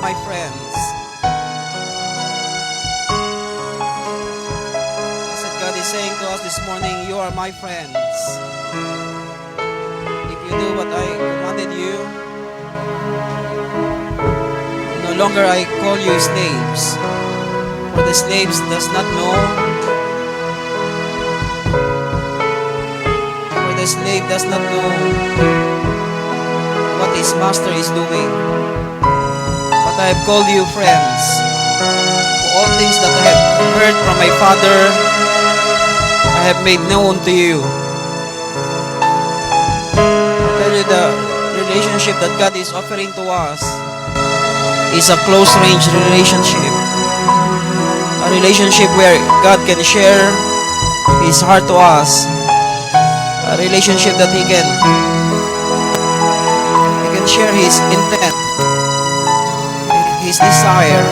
my friends. That's what God is saying to us this morning, you are my friends. If you do what I commanded you, no longer I call you slaves. For the slaves does not know, for the slave does not know what his master is doing. But I have called you friends. For all things that I have heard from my Father, I have made known to you. I tell you, the relationship that God is offering to us is a close-range relationship. A relationship where God can share His heart to us. A relationship that He can share His intent, His desire,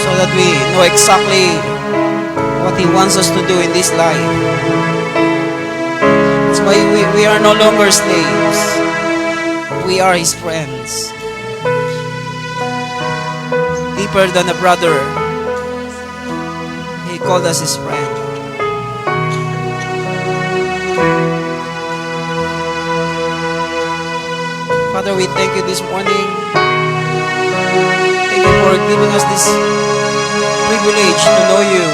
so that we know exactly what He wants us to do in this life. That's why we are no longer slaves. We are His friends. Deeper than a brother, He called us His friend. Father, we thank you this morning. Thank you for giving us this privilege to know you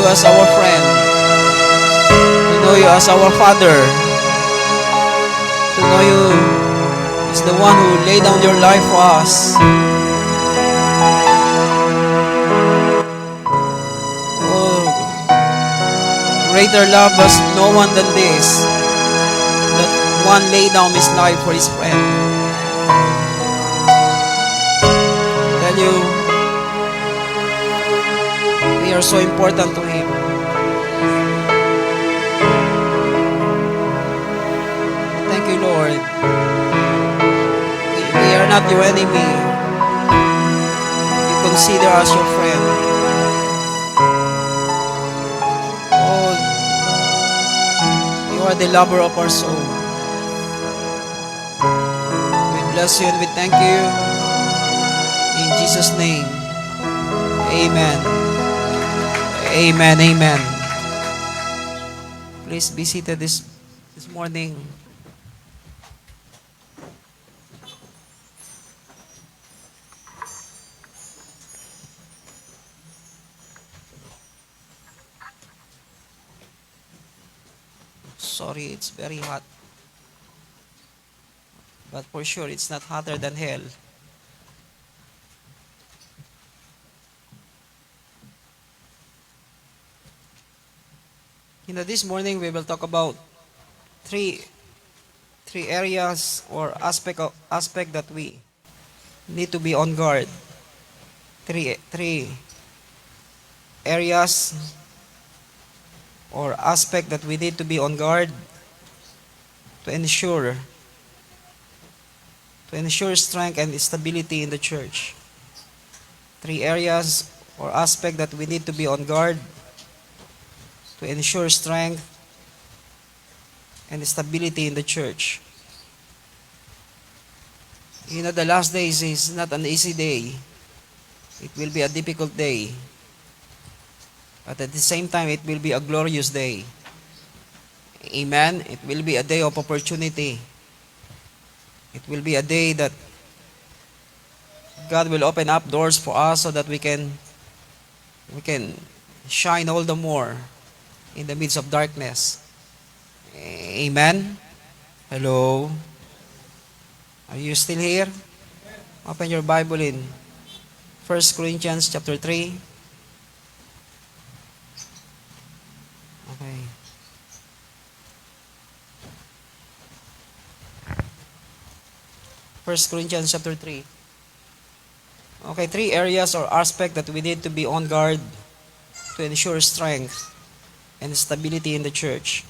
as our friend, to know you as our Father, to know you as the one who laid down your life for us. Oh, greater love has no one than this, that one laid down his life for his friend. Tell you, we are so important to Him. Thank you, Lord. We are not your enemy. You consider us your friend. Oh, you are the lover of our soul. We bless you and we thank you. In Jesus' name. Amen. Amen. Amen. Please be seated this morning. Sorry, it's very hot. But for sure, it's not hotter than hell. This morning we will talk about three areas or aspect that we need to be on guard. Three areas or aspect that we need to be on guard to ensure strength and stability in the church. Three areas or aspect that we need to be on guard to ensure strength and stability in the church. The last days is not an easy day. It will be a difficult day. But at the same time, it will be a glorious day. Amen. It will be a day of opportunity. It will be a day that God will open up doors for us so that we can shine all the more in the midst of darkness. Amen. Hello. Are you still here? Open your Bible in 1 Corinthians chapter 3. Okay. First Corinthians chapter 3. Okay, three areas or aspects that we need to be on guard to ensure strength and stability in the church.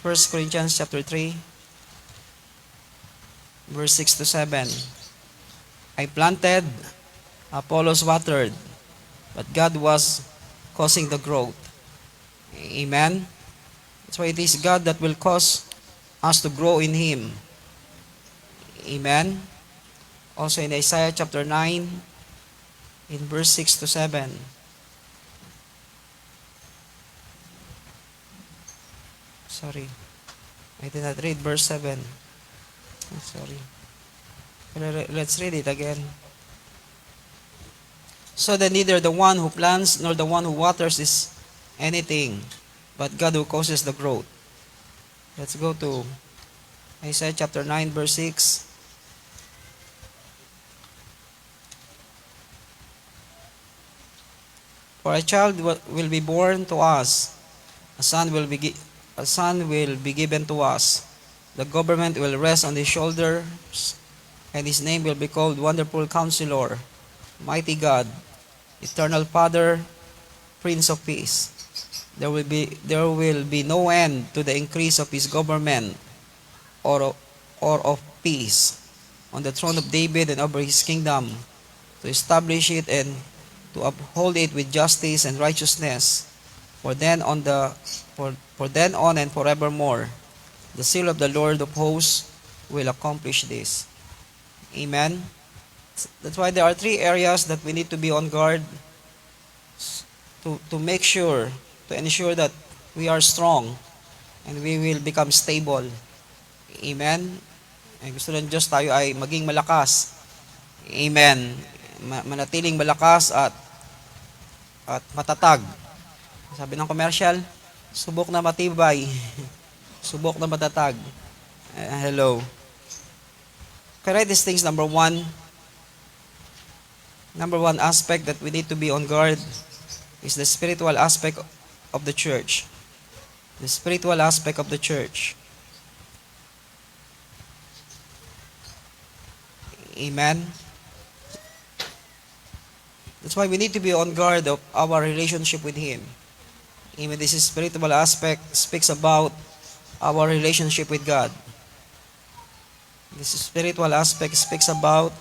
1 Corinthians chapter 3, verse 6 to 7. I planted, Apollos watered, but God was causing the growth. Amen. That's why it is God that will cause us to grow in Him. Amen. Also in Isaiah chapter 9, in verse 6 to 7. Sorry, I did not read verse 7. Sorry. Let's read it again. So that neither the one who plants nor the one who waters is anything, but God who causes the growth. Let's go to Isaiah chapter 9, verse 6. For a child will be born to us, a son will be given to us. The government will rest on his shoulders, and his name will be called Wonderful Counselor, Mighty God, Eternal Father, Prince of Peace. There will be no end to the increase of his government or of peace on the throne of David and over his kingdom, to establish it and to uphold it with justice and righteousness for then on and forevermore. The seal of the Lord of hosts will accomplish this. Amen. That's why there are three areas that we need to be on guard to make sure, to ensure that we are strong and we will become stable. Amen. Gusto ng Diyos tayo ay maging malakas. Amen. Manatiling malakas at matatag. Sabi ng commercial, subok na matibay, subok na matatag. Hello. Okay, write these things. Number one aspect that we need to be on guard is the spiritual aspect of the church. The spiritual aspect of the church. Amen. That's why we need to be on guard of our relationship with Him. Amen. This is spiritual aspect speaks about our relationship with God. This spiritual aspect speaks about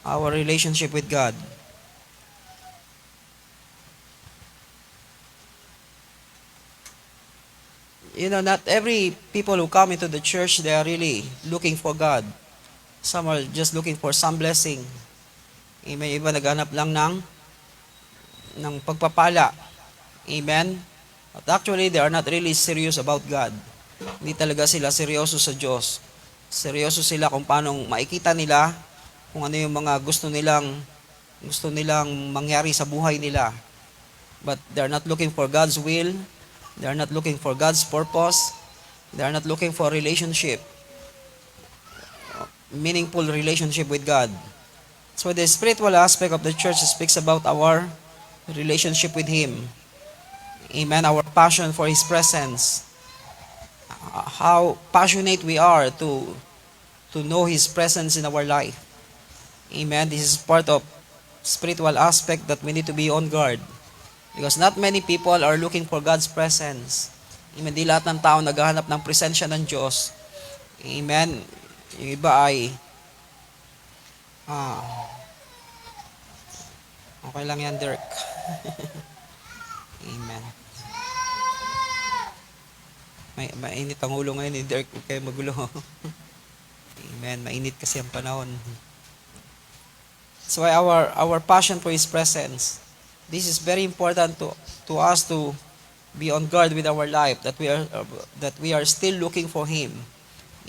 our relationship with God. You know, not every people who come into the church, they are really looking for God. Some are just looking for some blessing. May iba naghanap lang ng pagpapala. Amen? But actually, they are not really serious about God. Hindi talaga sila seryoso sa Diyos. Seryoso sila kung paano makikita nila kung ano yung mga gusto nilang mangyari sa buhay nila. But they are not looking for God's will. They are not looking for God's purpose. They are not looking for relationship. Meaningful relationship with God. So the spiritual aspect of the church speaks about our relationship with Him. Amen. Our passion for His presence. How passionate we are to know His presence in our life. Amen. This is part of spiritual aspect that we need to be on guard. Because not many people are looking for God's presence. Amen. Di lahat ng tao naghahanap ng presensya ng Diyos. Amen. Yung iba ay okay lang yan, Dirk. Amen. Mainit ang ulo ngayon ni Dirk, huwag kayo magulo. Amen. Mainit kasi ang panahon. That's why our passion for His presence, this is very important to us to be on guard with our life, that we are still looking for Him.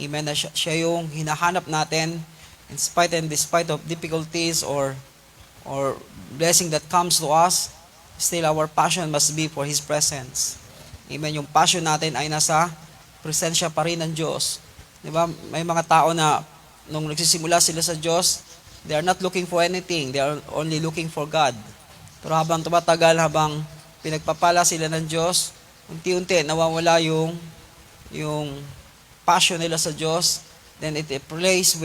Amen. Na siya yung hinahanap natin in spite and despite of difficulties or blessing that comes to us, still our passion must be for His presence. Amen. Yung passion natin ay nasa presensya pa rin ng Diyos. Diba? May mga tao na nung nagsisimula sila sa Diyos, they are not looking for anything. They are only looking for God. Pero habang tumatagal, habang pinagpapala sila ng Diyos, unti-unti nawawala yung passion nila sa Diyos. Then it replaced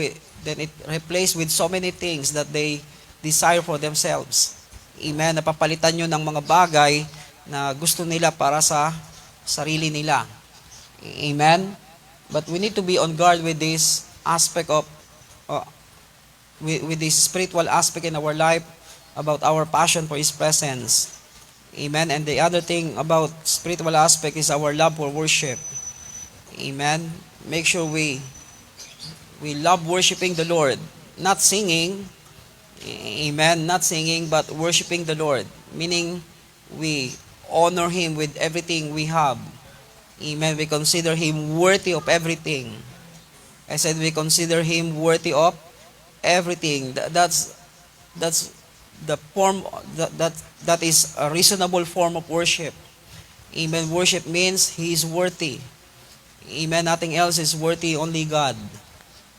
with so many things that they desire for themselves. Amen. Napapalitan nyo ng mga bagay na gusto nila para sa sarili nila. Amen. But we need to be on guard with this aspect of with this spiritual aspect in our life about our passion for His presence. Amen. And the other thing about spiritual aspect is our love for worship. Amen. Make sure we We love worshiping the Lord. Not singing, amen, not singing, but worshiping the Lord. Meaning, we honor Him with everything we have. Amen. We consider Him worthy of everything. I said we consider Him worthy of everything. That's the form that is a reasonable form of worship. Amen. Worship means He is worthy. Amen. Nothing else is worthy, only God.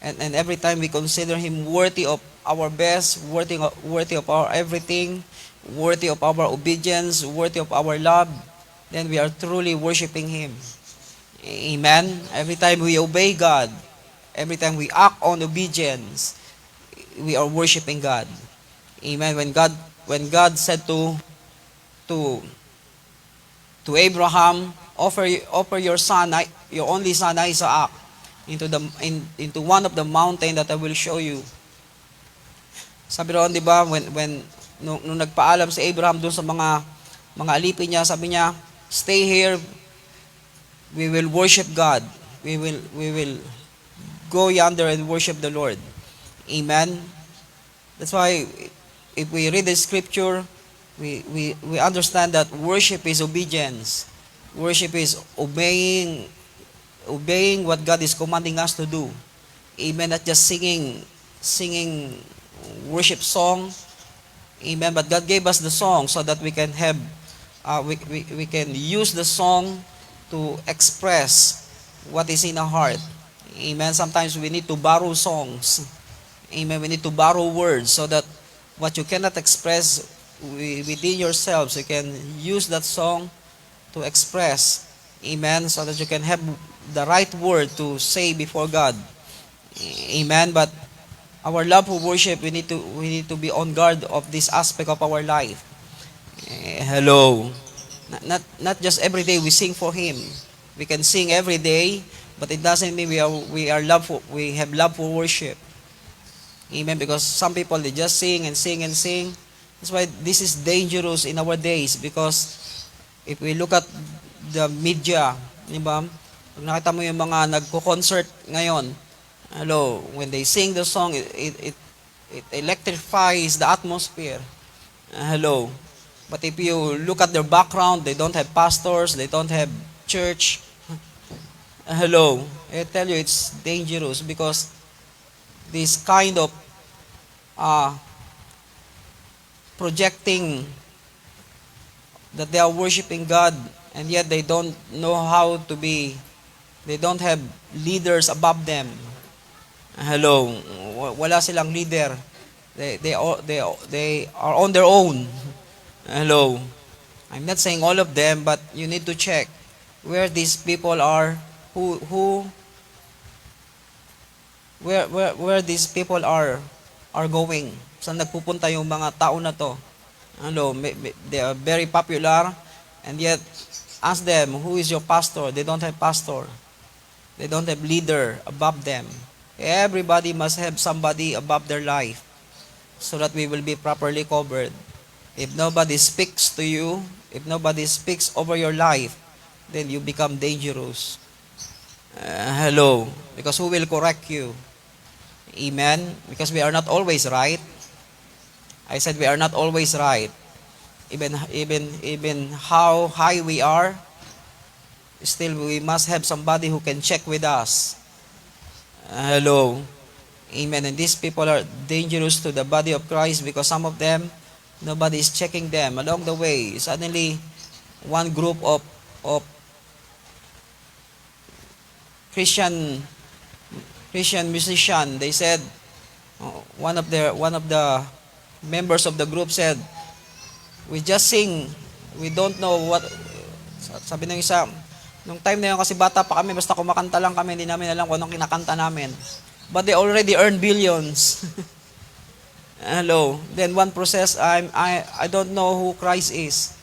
And every time we consider Him worthy of our best, worthy of our everything, worthy of our obedience, worthy of our love, then we are truly worshiping Him. Amen. Every time we obey God, every time we act on obedience, we are worshiping God. Amen. When God said to Abraham, offer your son, your only son Isaac, into one of the mountain that I will show you. Sabi roon, di ba, nung nagpaalam si Abraham doon sa mga alipin niya, sabi niya, stay here, we will worship God. We will go yonder and worship the Lord. Amen. That's why if we read the scripture, we understand that worship is obedience. Worship is obeying what God is commanding us to do. Amen. Not just singing worship song. Amen. But God gave us the song so that we can have we can use the song to express what is in our heart. Amen. Sometimes we need to borrow songs. Amen. We need to borrow words so that what you cannot express within yourselves, you can use that song to express. Amen. So that you can have the right word to say before God. Amen. But our love for worship, we need to be on guard of this aspect of our life. Hello. Not just every day we sing for Him. We can sing every day, but it doesn't mean we have love for worship. Amen. Because some people, they just sing and sing and sing. That's why this is dangerous in our days, because if we look at the media, di ba? Pag nakita mo yung mga nagko-concert ngayon, hello, when they sing the song, it electrifies the atmosphere. Hello. But if you look at their background, they don't have pastors, they don't have church. Hello. I tell you, it's dangerous, because this kind of projecting that they are worshiping God, and yet they don't know how to be, they don't have leaders above them. Hello. Wala silang leader. They are on their own. Hello. I'm not saying all of them, but you need to check where these people are, where these people are going. Saan nagpupunta yung mga tao na to? Hello, they are very popular, and yet ask them, who is your pastor? They don't have pastor. They don't have leader above them. Everybody must have somebody above their life so that we will be properly covered. If nobody speaks to you, if nobody speaks over your life, then you become dangerous. Hello. Because who will correct you? Amen. Because we are not always right. I said we are not always right. Even how high we are, still we must have somebody who can check with us. Hello. Amen. And these people are dangerous to the body of Christ, because some of them, nobody is checking them. Along the way, suddenly, one group of Christian musician, they said, one of the members of the group said, we just sing, we don't know what, sabi ng isa, nung time na yun kasi bata pa kami, basta kumakanta lang kami, hindi namin alam kung anong kinakanta namin. But they already earned billions. Hello. Then one process, I don't know who Christ is.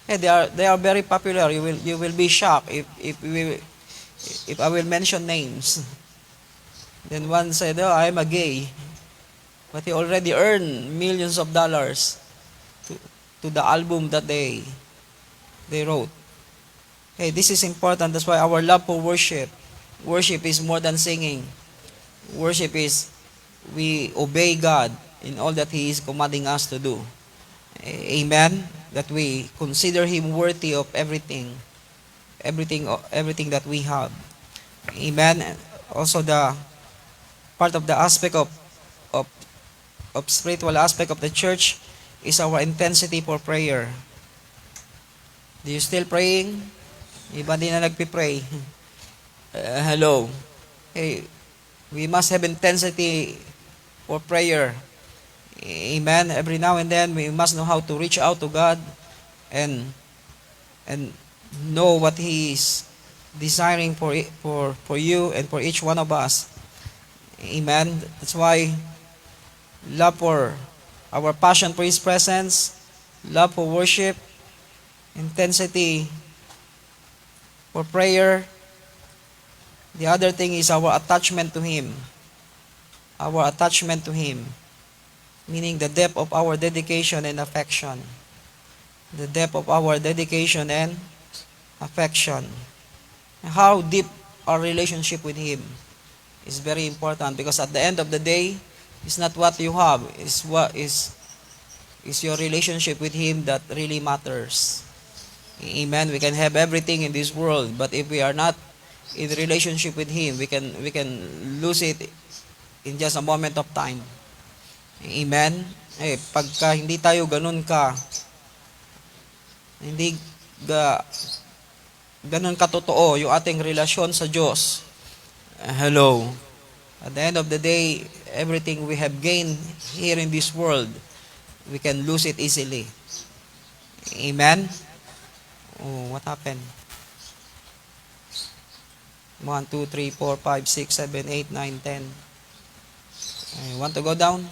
Hey, they are very popular. You will be shocked if I will mention names. Then one said, oh, I'm a gay. But he already earned millions of dollars to the album that they wrote. Hey, this is important. That's why our love for worship is more than singing. Worship is we obey God in all that He is commanding us to do. Amen. That we consider Him worthy of everything that we have. Amen. Also, the part of the aspect of, of spiritual aspect of the church is our intensity for prayer. Do you still praying? Iba din na nagpipray. Hello. Hey, we must have intensity for prayer. Amen. Every now and then, we must know how to reach out to God and know what He is desiring for you and for each one of us. Amen. That's why love for our passion for His presence, love for worship, intensity for prayer. The other thing is our attachment to Him. Our attachment to Him. Meaning the depth of our dedication and affection. The depth of our dedication and affection. How deep our relationship with Him is very important, because at the end of the day, it's not what you have, it's what is your relationship with Him that really matters. Amen. We can have everything in this world, but if we are not in relationship with Him, we can lose it in just a moment of time. Amen. Pagka hindi tayo ganun ganun katotoo yung ating relasyon sa Diyos. Hello. At the end of the day, everything we have gained here in this world, we can lose it easily. Amen. Oh, what happened? 1, 2, 3, 4, 5, 6, 7, 8, 9, 10. Want to go down?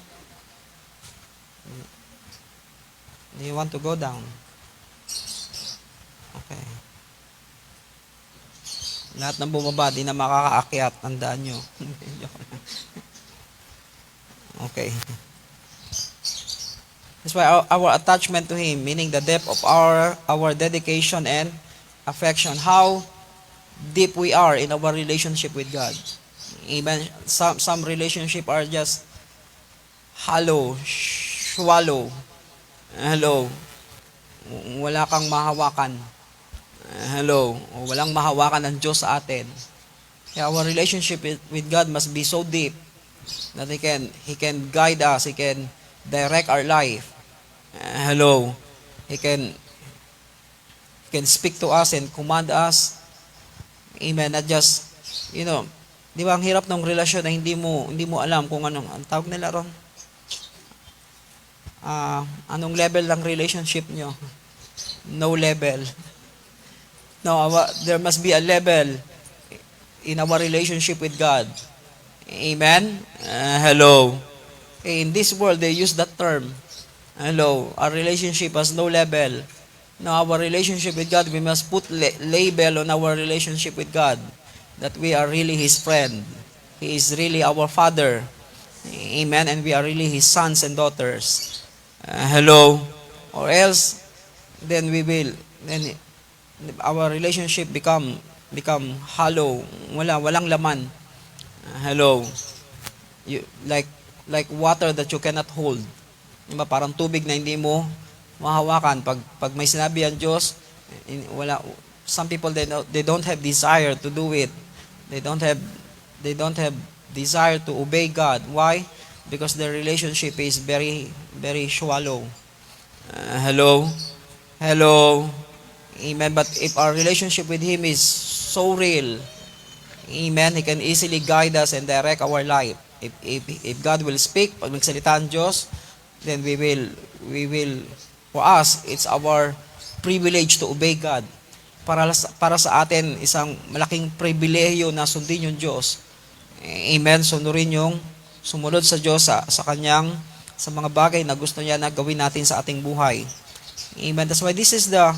Do you want to go down? Okay. Lahat ng bumaba, di na makakaakyat. Tandaan nyo. Okay. That's why our attachment to Him, meaning the depth of our dedication and affection, how deep we are in our relationship with God. Amen. Some relationship are just hollow, swallow. Hello. Wala kang mahawakan. Hello. Walang mahawakan ng Diyos sa atin. Kaya our relationship with God must be so deep that He can guide us, He can direct our life. Hello. He can speak to us and command us. Amen. Not just, di ba ang hirap ng relasyon na hindi mo alam kung ang tawag nila ron? Anong level ng relationship nyo? No level. No, there must be a level in our relationship with God. Amen? Hello. In this world, they use that term. Hello. Our relationship has no level. Now, our relationship with God, we must put label on our relationship with God. That we are really His friend. He is really our Father. Amen? And we are really His sons and daughters. Hello. Or else, then our relationship become hollow. Walang laman. Hello. Like water that you cannot hold. Diba? Parang tubig na hindi mo mahawakan. Pag may sinabi ang Diyos, some people they don't have desire to do it. They don't have desire to obey God. Why? Because their relationship is very, very shallow. Hello? Hello? Amen. But if our relationship with Him is so real, amen, He can easily guide us and direct our life. If God will speak, pag nagsalita ang Diyos, then we will, for us, it's our privilege to obey God. Para sa atin, isang malaking pribilehiyo na sundin yung Diyos. Amen. Sumunod sa Diyos sa mga bagay na gusto niya na gawin natin sa ating buhay. Amen. That's why this is the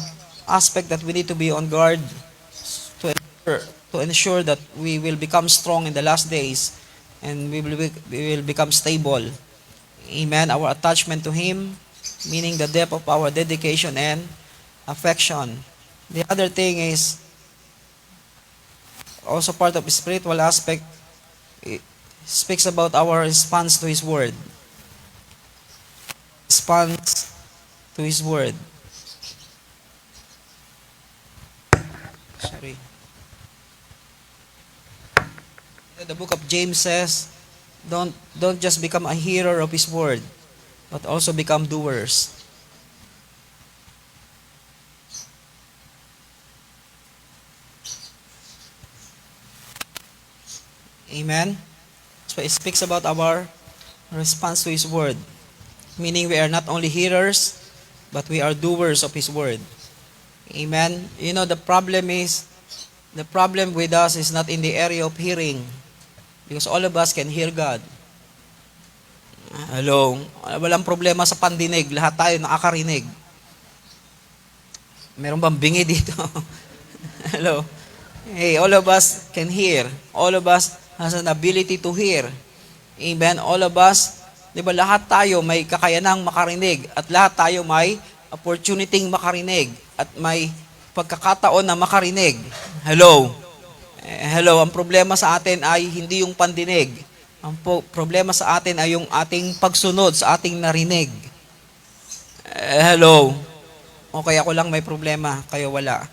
aspect that we need to be on guard to ensure that we will become strong in the last days and we will become stable. Amen. Our attachment to Him, meaning the depth of our dedication and affection. The other thing is also part of spiritual aspect speaks about our response to His Word. Response to His Word. Sorry. The book of James says, don't just become a hearer of His Word, but also become doers. Amen? So it speaks about our response to His Word. Meaning we are not only hearers, but we are doers of His Word. Amen? You know, the problem with us is not in the area of hearing. Because all of us can hear God. Hello? Walang problema sa pandinig. Lahat tayo nakakarinig. Meron bang bingi dito? Hello? Hey, all of us can hear. All of us has an ability to hear. Amen? All of us, di ba lahat tayo may kakayanang makarinig at lahat tayo may opportunity makarinig at may pagkakataon na makarinig. Hello? Hello, ang problema sa atin ay hindi yung pandinig. Ang problema sa atin ay yung ating pagsunod sa ating narinig. Hello? Okay, ako lang may problema, kayo wala.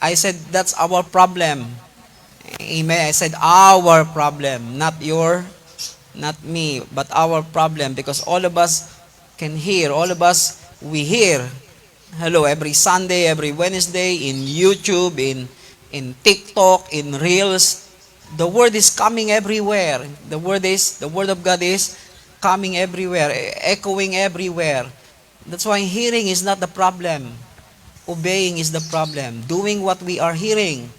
I said that's our problem. Amen. I said our problem, not me, but our problem, because all of us can hear. All of us, we hear. Hello, every Sunday, every Wednesday, in YouTube, in TikTok, in Reels, the word is coming everywhere. The word of God is coming everywhere, echoing everywhere. That's why hearing is not the problem. Obeying is the problem. Doing what we are hearing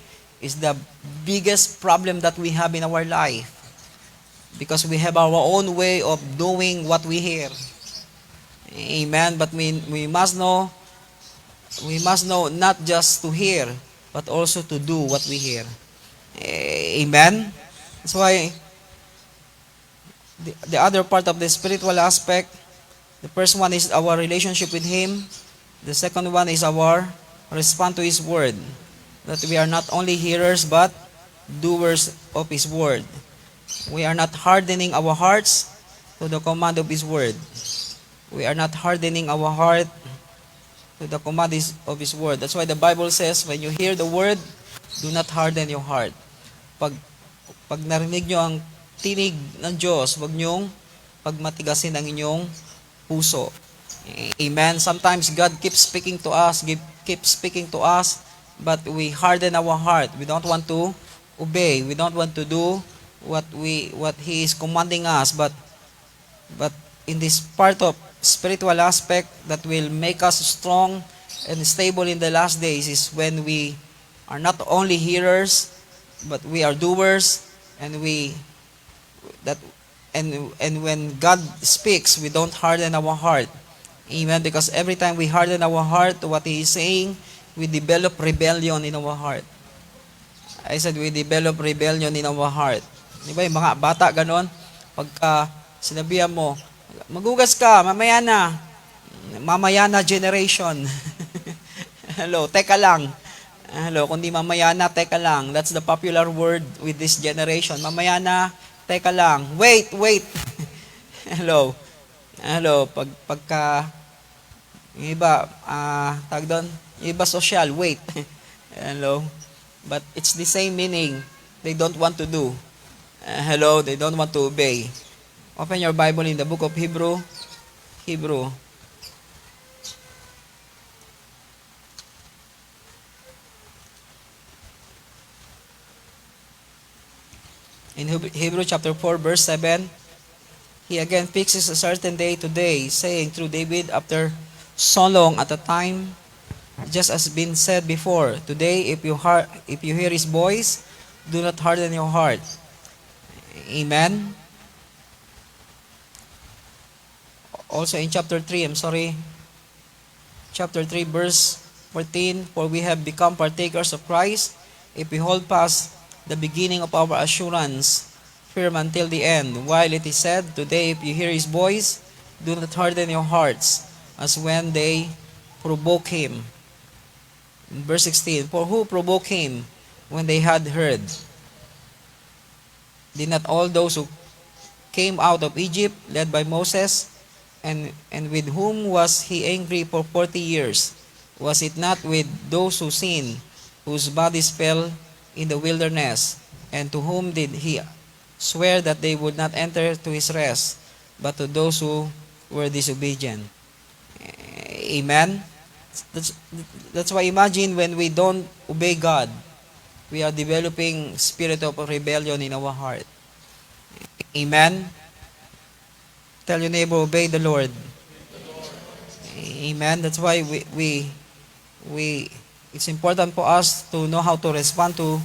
is the biggest problem that we have in our life. Because we have our own way of doing what we hear. Amen. But we must know not just to hear, but also to do what we hear. Amen. That's why the other part of the spiritual aspect, the first one is our relationship with Him. The second one is our response to His Word. That we are not only hearers, but doers of His Word. We are not hardening our hearts to the command of His Word. We are not hardening our heart to the command of His Word. That's why the Bible says, when you hear the Word, do not harden your heart. Pag narinig nyo ang tinig ng Diyos, huwag nyong pagmatigasin ang inyong puso. Amen. Sometimes God keeps speaking to us, but we harden our heart. We don't want to obey. We don't want to do what He is commanding us. But in this part of spiritual aspect that will make us strong and stable in the last days is when we are not only hearers, but we are doers, and when God speaks, we don't harden our heart. Amen. Because every time we harden our heart to what He is saying, we develop rebellion in our heart. I said we develop rebellion in our heart. Di ba yung mga bata ganon? Pagka sinabihan mo, magugas ka, mamaya na generation. Hello, teka lang. Hello, kundi mamaya na, teka lang. That's the popular word with this generation. Mamaya na, teka lang. Wait. Hello. Pagka yung iba, tag doon, yung iba social, wait. Hello. But it's the same meaning. They don't want to do. Hello, they don't want to obey. Open your Bible in the book of Hebrew. In Hebrew chapter 4, verse 7, he again fixes a certain day today, saying through David, after so long at a time, just as been said before, today if you hear His voice, do not harden your heart. Amen. Also in chapter 3, chapter 3, verse 14, for we have become partakers of Christ, if we hold fast the beginning of our assurance firm until the end. While it is said, today if you hear His voice, do not harden your hearts, as when they provoke Him. In verse 16, for who provoked Him when they had heard? Did not all those who came out of Egypt, led by Moses, and with whom was he angry for 40 years? Was it not with those who sinned, whose bodies fell in the wilderness? And to whom did he swear that they would not enter to his rest, but to those who were disobedient? Amen? That's, that's why imagine when we don't obey God, we are developing spirit of rebellion in our heart. Amen? Tell your neighbor, obey the Lord. Amen? That's why we it's important for us to know how to respond to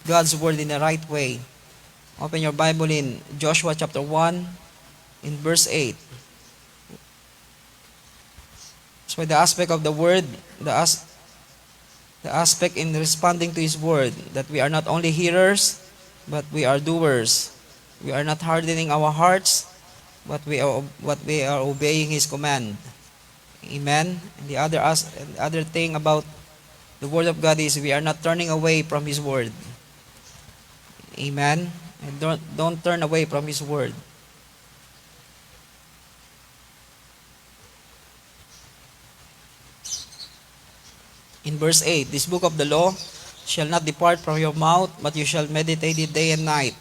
God's word in the right way. Open your Bible in Joshua chapter 1, in verse 8. So the aspect of the word, the aspect in responding to His word, that we are not only hearers, but we are doers. We are not hardening our hearts, but we are obeying His command. Amen. And the other thing about the word of God is we are not turning away from His word. Amen. And don't turn away from His word. In verse 8, this book of the law shall not depart from your mouth, but you shall meditate it day and night,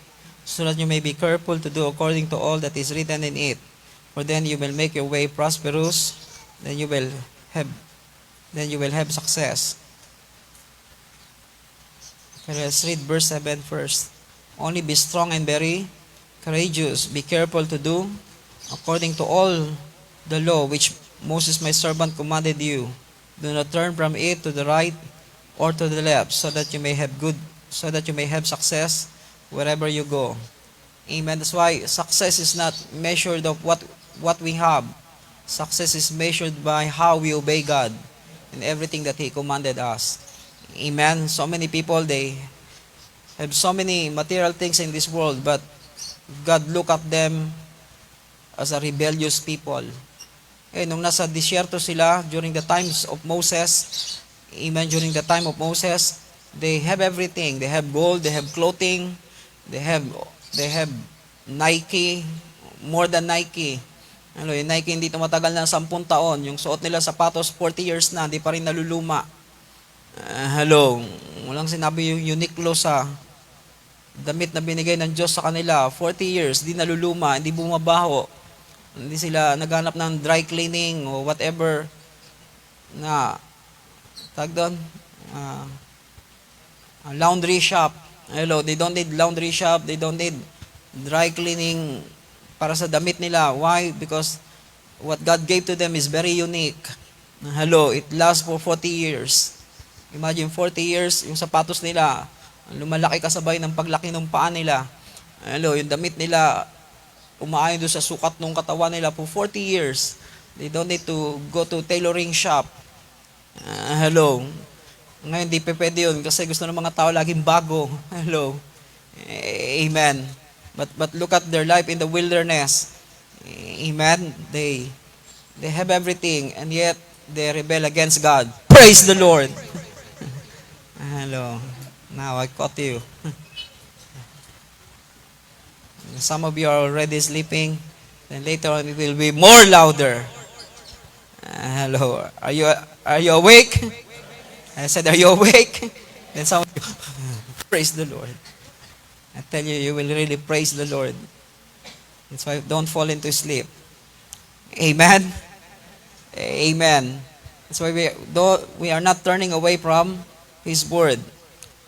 so that you may be careful to do according to all that is written in it. For then you will make your way prosperous, then you will have success. Okay, let's read verse 7 first. Only be strong and very courageous. Be careful to do according to all the law which Moses my servant commanded you. Do not turn from it to the right or to the left, so that you may have success wherever you go. Amen. That's why success is not measured of what we have. Success is measured by how we obey God in everything that He commanded us. Amen. So many people, they have so many material things in this world, but God look at them as a rebellious people. Nung nasa disyerto sila during the times of Moses, amen, during the time of Moses, they have everything. They have gold, they have clothing, they have Nike, more than Nike. Yung Nike hindi tumatagal ng 10 taon. Yung suot nila sapatos, 40 years na, hindi pa rin naluluma. Walang sinabi yung Uniqlo sa damit na binigay ng Diyos sa kanila. 40 years, di naluluma, hindi bumabaho. Hindi sila naghanap ng dry cleaning o whatever na laundry shop. They don't need laundry shop, they don't need dry cleaning para sa damit nila. Why? Because what God gave to them is very unique. It lasts for 40 years. Imagine 40 years, yung sapatos nila, lumalaki kasabay ng paglaki ng paa nila. Yung damit nila, umaayon doon sa sukat ng katawan nila for 40 years. They don't need to go to tailoring shop. Ngayon, di pa pwede yun kasi gusto ng mga tao laging bago. Amen. But look at their life in the wilderness. Amen. They have everything and yet they rebel against God. Praise the Lord. Now I caught you. Some of you are already sleeping. Then later on it will be more louder. Are you awake? I said, are you awake? Then some of you, praise the Lord. I tell you, you will really praise the Lord. That's why don't fall into sleep. Amen? Amen. That's why we are not turning away from His word.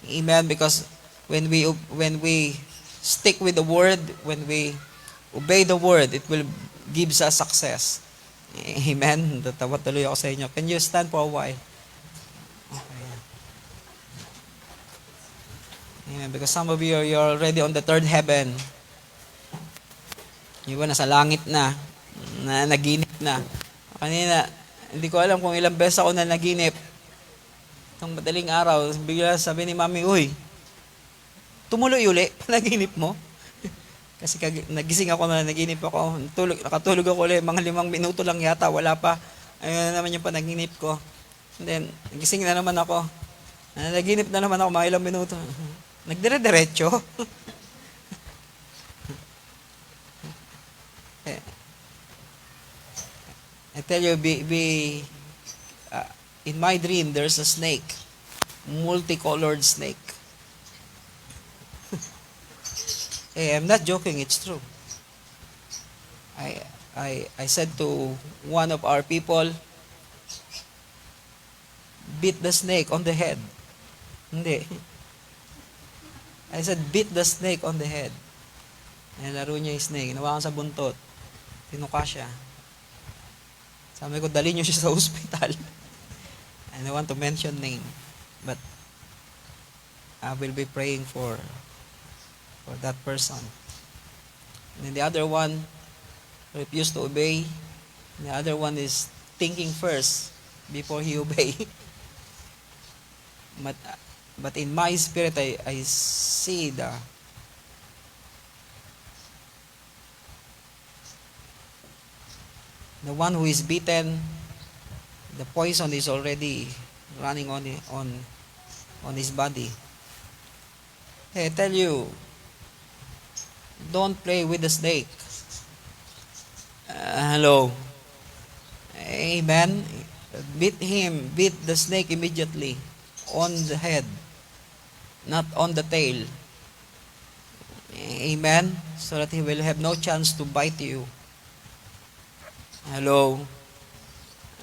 Amen? Because when we stick with the word, when we obey the word, it will give us success. Amen? Tatawa tuloy ako sa inyo. Can you stand for a while? Okay. Amen. Because some of you, you're already on the third heaven. Iba na sa langit na naginip na. Kanina, hindi ko alam kung ilang beses ako na naginip. Itong madaling araw, bigla sabi ni Mami, uy, tumuloy uli, panaginip mo. Kasi nagising ako na naginip ako. Nakatulog ako ulit, mga 5 minuto lang yata, wala pa. Ayun na naman yung panaginip ko. And then, nagising na naman ako. Naginip na naman ako, mga ilang minuto. Nagdire-diretso. tell you, uh, in my dream, there's a snake, multicolored snake. Hey, I'm not joking, it's true. I said to one of our people, beat the snake on the head. Hindi. I said, beat the snake on the head. Nalaro niya yung snake. Inawakan sa buntot. Tinuka siya. Sabi ko, dali niyo siya sa hospital. I don't want to mention name. But I will be praying for that person. And then the other one refused to obey. And the other one is thinking first before he obey. But in my spirit, I see the one who is beaten, the poison is already running on his body. Hey, I tell you, don't play with the snake. Hello. Amen. Beat the snake immediately on the head, not on the tail. Amen. So that he will have no chance to bite you. Hello.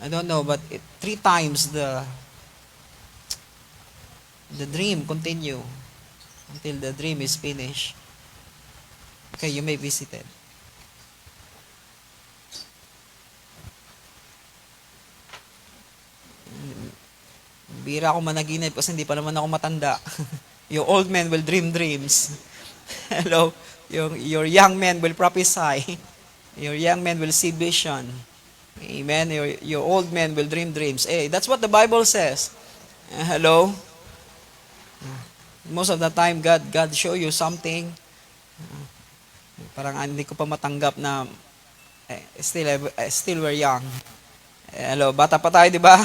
I don't know, but 3 times the dream continue until the dream is finished. Okay, you may be seated. Bira ako managinip kasi hindi pa naman ako matanda. Your old men will dream dreams. Hello. Your young men will prophesy. Your young men will see vision. Amen. Your old men will dream dreams. Hey, that's what the Bible says. Hello. Most of the time, God show you something. Parang hindi ko pa matanggap na still we're young. Hello, bata pa tayo, di ba?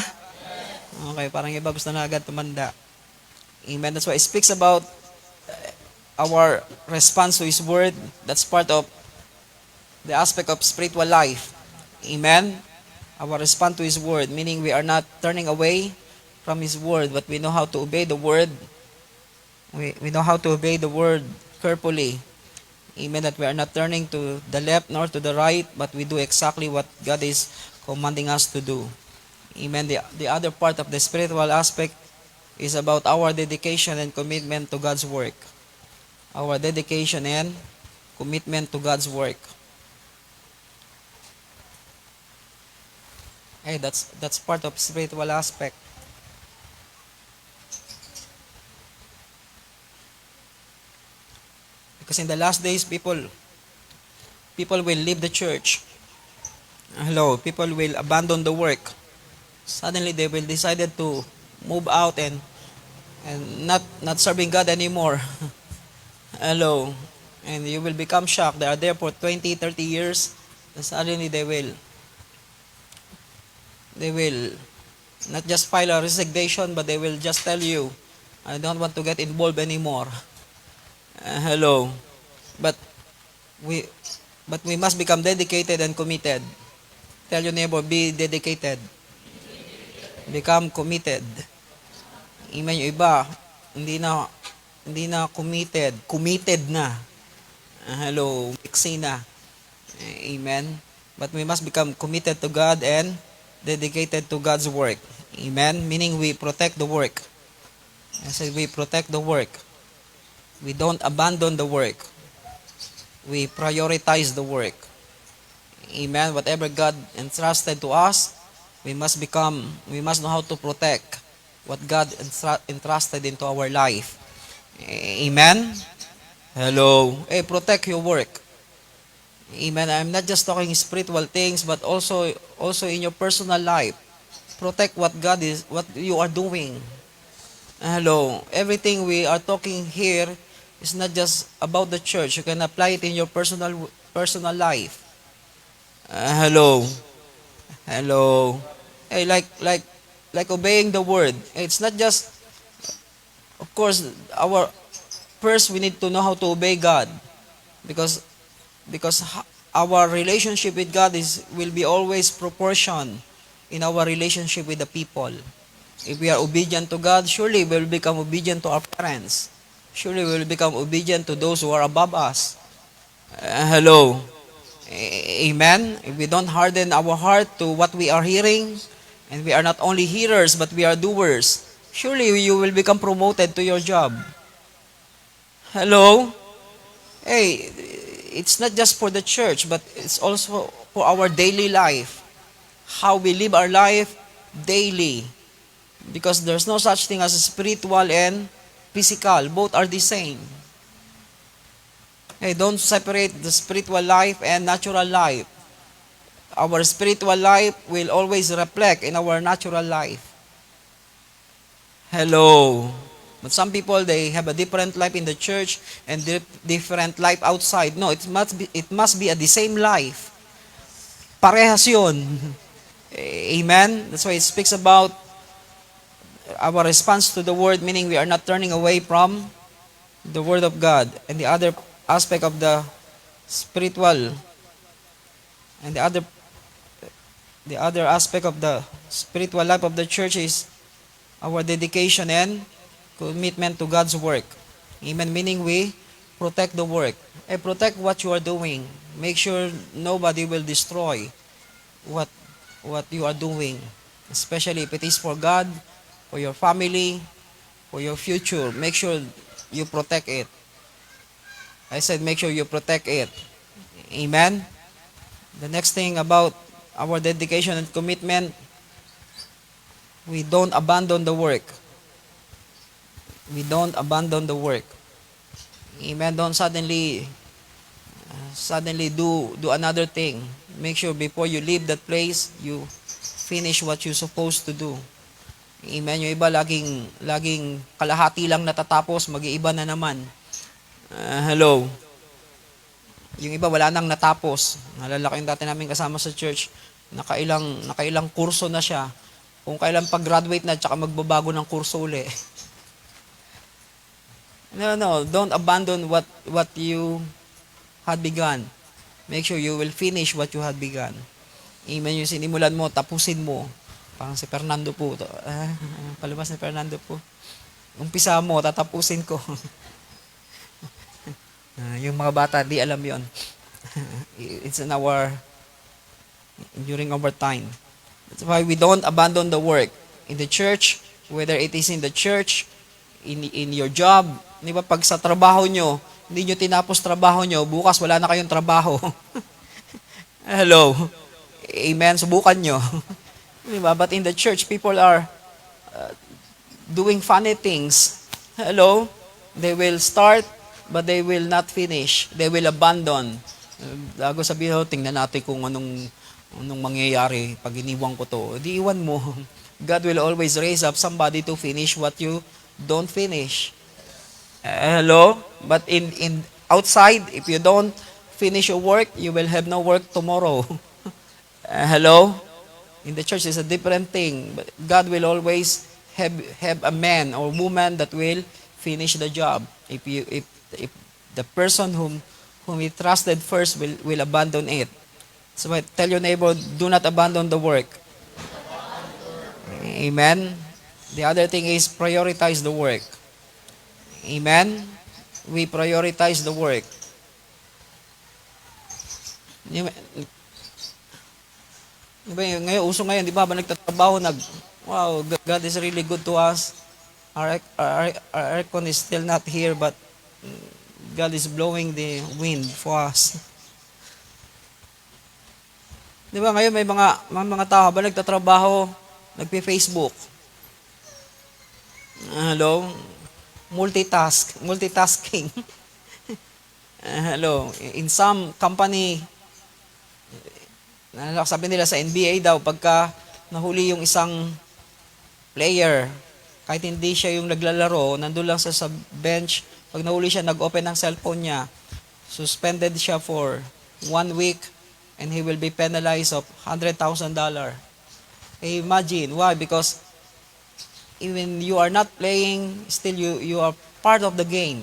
Okay, parang iba gusto na agad tumanda. Amen. That's why it speaks about our response to His Word. That's part of the aspect of spiritual life. Amen. Our response to His Word, meaning we are not turning away from His Word, but we know how to obey the Word. We know how to obey the Word carefully. Amen. That we are not turning to the left nor to the right, but we do exactly what God is commanding us to do. Amen. The other part of the spiritual aspect is about our dedication and commitment to God's work. Our dedication and commitment to God's work. Hey, that's part of spiritual aspect. Because in the last days, people will leave the church. Hello, people will abandon the work. Suddenly they will decided to move out and not serving God anymore. Hello. And you will become shocked. They are there for 20, 30 years. And suddenly they will not just file a resignation, but they will just tell you, I don't want to get involved anymore. Hello. But we must become dedicated and committed. Tell your neighbor, be dedicated. Become committed. Amen. Yung iba, hindi na committed na. Hello, mixing na. Amen. But we must become committed to God and dedicated to God's work. Amen. Meaning we protect the work. I said we protect the work. We don't abandon the work. We prioritize the work. Amen. Whatever God entrusted to us, we must know how to protect what God entrusted into our life. Amen. Hello. Hey, protect your work. Amen. I'm not just talking spiritual things, but also in your personal life. Protect what you are doing. Hello. Everything we are talking here is not just about the church. You can apply it in your personal life. Hello. Hello. Hey, like obeying the word. It's not just, of course, first we need to know how to obey God, because our relationship with God will be always proportion in our relationship with the people. If we are obedient to God, surely we will become obedient to our parents. Surely we will become obedient to those who are above us. Hello. Amen. If we don't harden our heart to what we are hearing, and we are not only hearers, but we are doers, surely you will become promoted to your job. Hello. Hey, it's not just for the church, but it's also for our daily life. How we live our life daily. Because there's no such thing as spiritual and physical. Both are the same. Hey, don't separate the spiritual life and natural life. Our spiritual life will always reflect in our natural life. Hello. But some people, they have a different life in the church and different life outside. No, it must be the same life. Parehas yun. Amen? That's why it speaks about our response to the word, meaning we are not turning away from the word of God. And the other aspect of the spiritual, and the other aspect of the spiritual life of the church is our dedication and commitment to God's work. Amen. Meaning we protect the work. Protect what you are doing. Make sure nobody will destroy what you are doing. Especially if it is for God, for your family, for your future. Make sure you protect it. I said make sure you protect it. Amen. The next thing about our dedication and commitment, we don't abandon the work. We don't abandon the work. Amen. Don't suddenly do another thing. Make sure before you leave that place, you finish what you're supposed to do. Amen. Yung iba laging kalahati lang natatapos, mag-iiba na naman. Hello. Yung iba wala nang natapos. Nalala ko yung dati namin kasama sa church, nakailang kurso na siya. Kung kailan pag-graduate na, tsaka magbabago ng kurso uli. No, don't abandon what you had begun. Make sure you will finish what you had begun. Amen. Yung sinimulan mo, tapusin mo. Parang si Fernando po. Palabas ni Fernando po. Umpisa mo, tatapusin ko. Yung mga bata, di alam yon. It's during our time. That's why we don't abandon the work. In the church, whether it is in the church, in your job, di ba, pag sa trabaho nyo, hindi nyo tinapos trabaho nyo, bukas wala na kayong trabaho. Hello. Amen. Subukan nyo. Di ba? But in the church, people are doing funny things. Hello. They will start, but they will not finish. They will abandon. Bago sabihin, tingnan natin kung anong mangyayari pag iniwan ko to. Di iwan mo. God will always raise up somebody to finish what you don't finish. Hello? But in outside, if you don't finish your work, you will have no work tomorrow. Hello? In the church, it's a different thing. But God will always have a man or woman that will finish the job. If the person whom he trusted first will abandon it. So tell your neighbor, do not abandon the work. Amen. The other thing is prioritize the work. Amen. We prioritize the work. Ngayon, uso ngayon, di ba, nagtatrabaho, wow, God is really good to us. Our aircon is still not here, but God is blowing the wind for us. Di ba, ngayon may mga tao ba nagtatrabaho, nagpe-Facebook. Hello? Multitasking. Hello? In some company, sabi nila sa NBA daw, pagka nahuli yung isang player, kahit hindi siya yung naglalaro, nandun lang sa bench, pag nahuli siya, nag-open ng cellphone niya, suspended siya for 1 week, and he will be penalized of $100,000. Imagine, why? Because even you are not playing, still you are part of the game.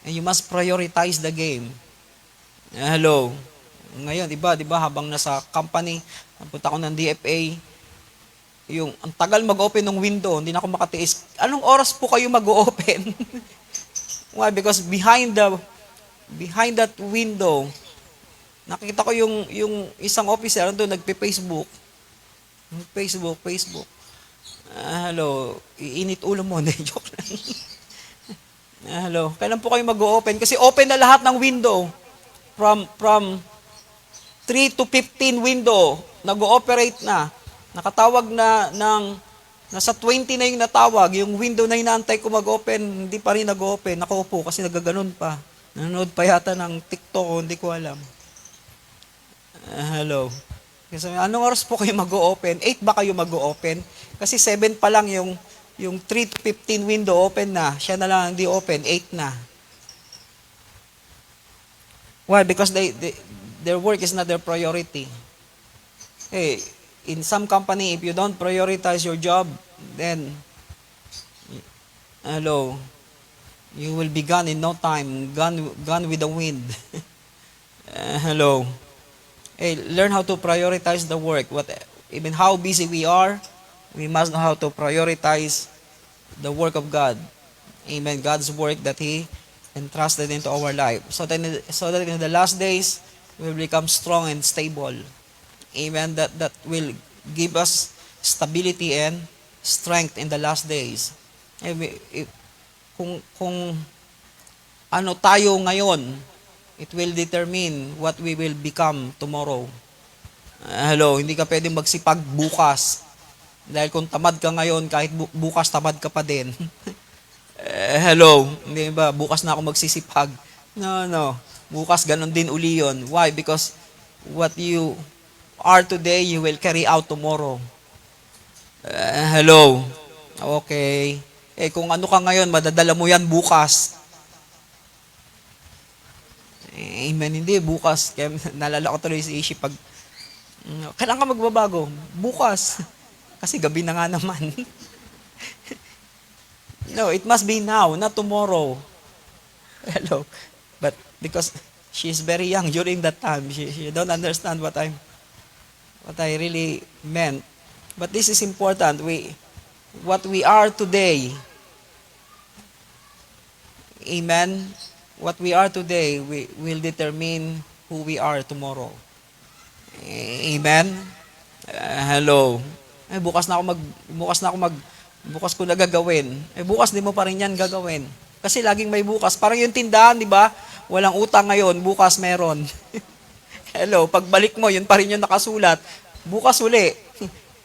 And you must prioritize the game. Hello. Ngayon, iba, di ba, habang nasa company, napunta ako ng DFA, ang tagal mag-open ng window, hindi na ako makatiis. Anong oras po kayo mag-open? Why? Because behind that window, nakita ko yung isang officer doon nagpe-Facebook. Facebook. Hello, iinit ulo mo. Hindi, joke lang. Hello, kailan po kayo mag-open? Kasi open na lahat ng window. From 3 to 15 window, nag-ooperate na. Nakatawag na nasa 20 na yung natawag. Yung window na inaantay ko mag-open, hindi pa rin nag-open. Nakaupo kasi nagaganon pa. Nanonood pa yata ng TikTok, hindi ko alam. Hello. Kasi anong oras po kayo mag-open? 8 ba kayo mag-open? Kasi 7 pa lang yung 3 to 15 window open na. Siya na lang hindi open, 8 na. Why? Because their work is not their priority. Hey, in some company, if you don't prioritize your job, then, hello, you will be gone in no time, gone with the wind. Hello. Hey, learn how to prioritize the work. Even how busy we are, we must know how to prioritize the work of God. Amen. God's work that He entrusted into our life. So that in the last days, we will become strong and stable. Amen. That will give us stability and strength in the last days. Kung ano tayo ngayon, it will determine what we will become tomorrow. Hello, hindi ka pwedeng magsipag bukas. Dahil kung tamad ka ngayon, kahit bukas tamad ka pa din. Hello, hindi ba? Bukas na ako magsisipag. No. Bukas ganon din uli yun. Why? Because what you are today, you will carry out tomorrow. Hello. Okay. Kung ano ka ngayon, madadala mo yan bukas. Amen. Hindi, bukas. Kaya nalala ko tuloy si Ishi pag, kailan ka magbabago? Bukas. Kasi gabi na nga naman. No, it must be now, not tomorrow. Hello. But because she's very young during that time, she don't understand what I really meant. But this is important. What we are today, amen, what we are today will determine who we are tomorrow. Amen. Hello. Bukas ko na gagawin. Bukas di mo pa rin yan gagawin. Kasi laging may bukas. Parang yung tindahan, di ba? Walang utang ngayon, bukas meron. Hello, pagbalik mo, yun pa rin yung nakasulat. Bukas uli.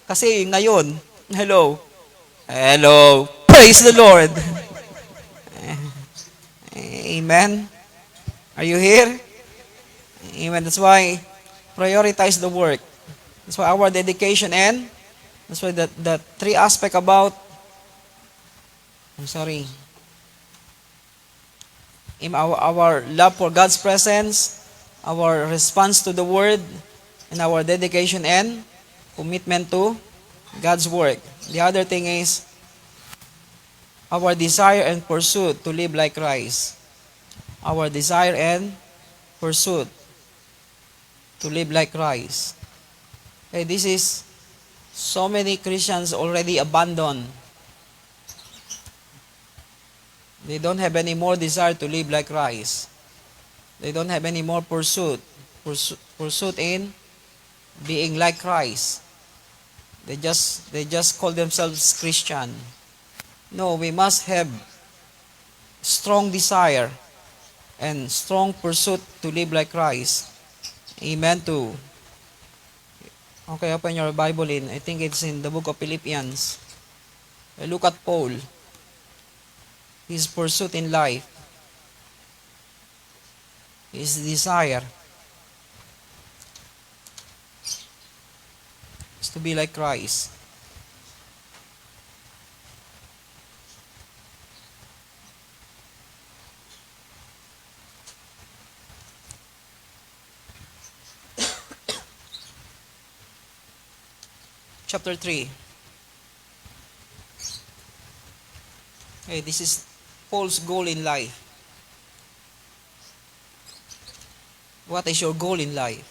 Kasi ngayon, hello. Praise the Lord. Amen. Are you here? Amen. That's why prioritize the work. That's why our dedication and that's why the three aspect about our love for God's presence, our response to the word, and our dedication and commitment to God's work. The other thing is our desire and pursuit to live like Christ. Our desire and pursuit to live like Christ. This is so many Christians already abandoned. They don't have any more desire to live like Christ. They don't have any more pursuit in being like Christ. They just call themselves Christian. No, we must have strong desire and strong pursuit to live like Christ. Amen. Okay, open your Bible I think it's in the book of Philippians. Look at Paul. His pursuit in life. His desire is to be like Christ. Chapter 3. This is Paul's goal in life. What is your goal in life?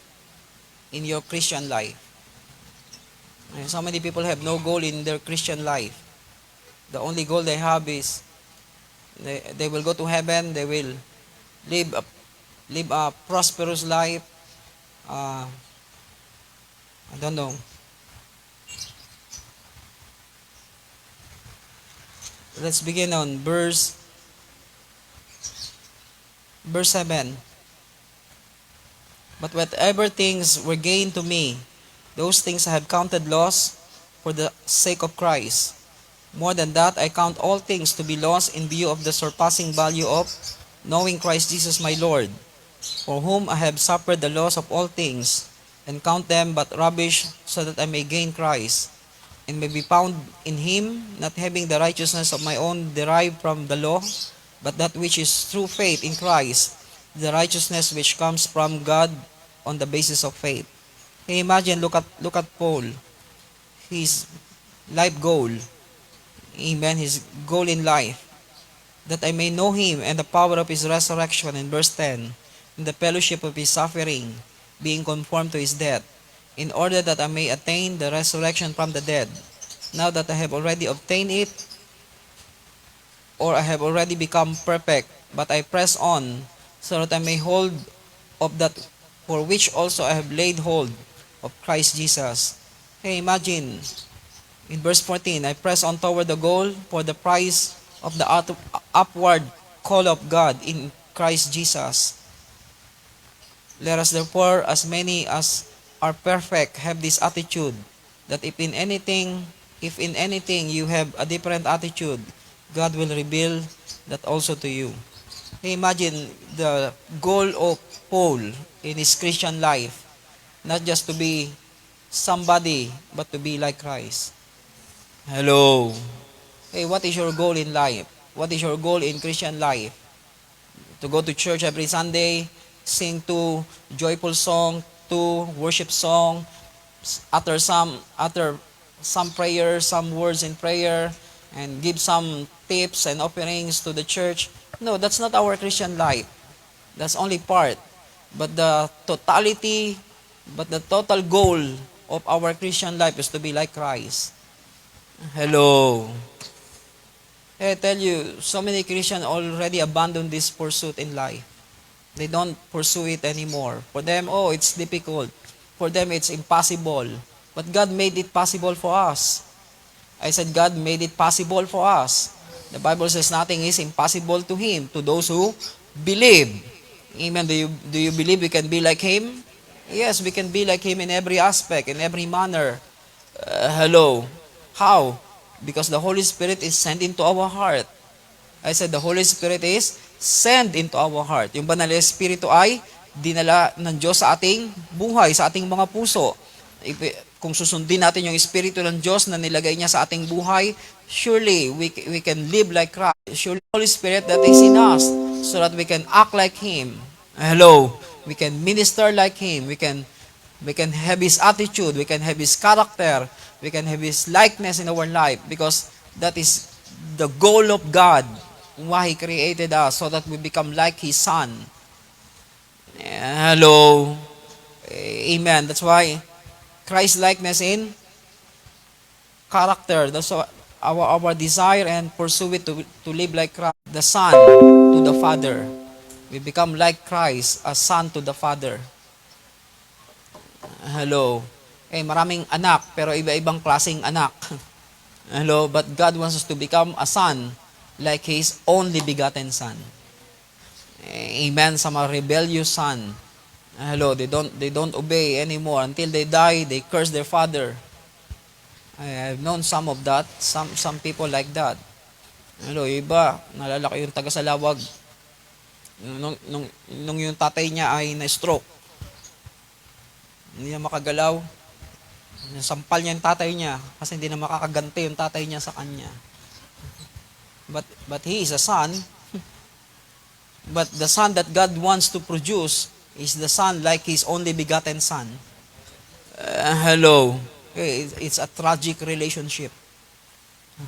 in your Christian life. And so many people have no goal in their Christian life. The only goal they have is they will go to heaven, they will live a, live a prosperous life. I don't know. Let's begin on verse 7. But whatever things were gained to me, those things I have counted loss for the sake of Christ. More than that, I count all things to be lost in view of the surpassing value of knowing Christ Jesus my Lord, for whom I have suffered the loss of all things, and count them but rubbish, so that I may gain Christ, and may be found in him, not having the righteousness of my own derived from the law, but that which is through faith in Christ, the righteousness which comes from God on the basis of faith. Hey, imagine, look at Paul, his life goal. Amen, his goal in life, that I may know him and the power of his resurrection, in verse 10, in the fellowship of his suffering, being conformed to his death, in order that I may attain the resurrection from the dead. Now that I have already obtained it, or I have already become perfect, but I press on, so that I may hold of that for which also I have laid hold of Christ Jesus. Hey, imagine, in verse 14, I press on toward the goal for the prize of the upward call of God in Christ Jesus. Let us therefore, as many as are perfect, have this attitude, that if in anything you have a different attitude, God will reveal that also to you. Hey, imagine the goal of Paul in his Christian life, not just to be somebody, but to be like Christ. Hello. Hey, what is your goal in life? What is your goal in Christian life? To go to church every Sunday, sing to joyful song, to worship song, utter some prayer, some words in prayer, and give some tips and offerings to the church. No, that's not our Christian life. That's only part. But the total goal of our Christian life is to be like Christ. Hello. I tell you, so many Christians already abandoned this pursuit in life. They don't pursue it anymore. For them, it's difficult. For them, it's impossible. But God made it possible for us. I said God made it possible for us. The Bible says nothing is impossible to Him, to those who believe. Amen. Do you believe we can be like Him? Yes, we can be like Him in every aspect, in every manner. Hello. How? Because the Holy Spirit is sent into our heart. I said the Holy Spirit is sent into our heart. Yung banal na Espiritu ay dinala ng Diyos sa ating buhay, sa ating mga puso. Kung susundin natin yung Espiritu ng Diyos na nilagay niya sa ating buhay, surely we can live like Christ. Surely the Holy Spirit that is in us, so that we can act like Him. Hello. We can minister like Him. We can have His attitude. We can have His character. We can have His likeness in our life, because that is the goal of God, why He created us, so that we become like His Son. Hello. Amen. That's why Christ likeness in character. That's our desire and pursue it to live like Christ, the Son to the Father. We become like Christ, a son to the Father. Hello. Maraming anak, pero iba-ibang klaseng anak. Hello, but God wants us to become a son like His only begotten Son. Amen. Sa mga rebellious son. Hello, they don't obey anymore. Until they die, they curse their father. I have known some of that, some people like that. Hello, iba, nalala ko yung taga-Salawag. Nung yung tatay niya ay na-stroke. Hindi niya makagalaw. Nasampal niya yung tatay niya kasi hindi na makakaganti yung tatay niya sa kanya. But he is a son. But the son that God wants to produce is the son like His only begotten Son. Hello. It's a tragic relationship.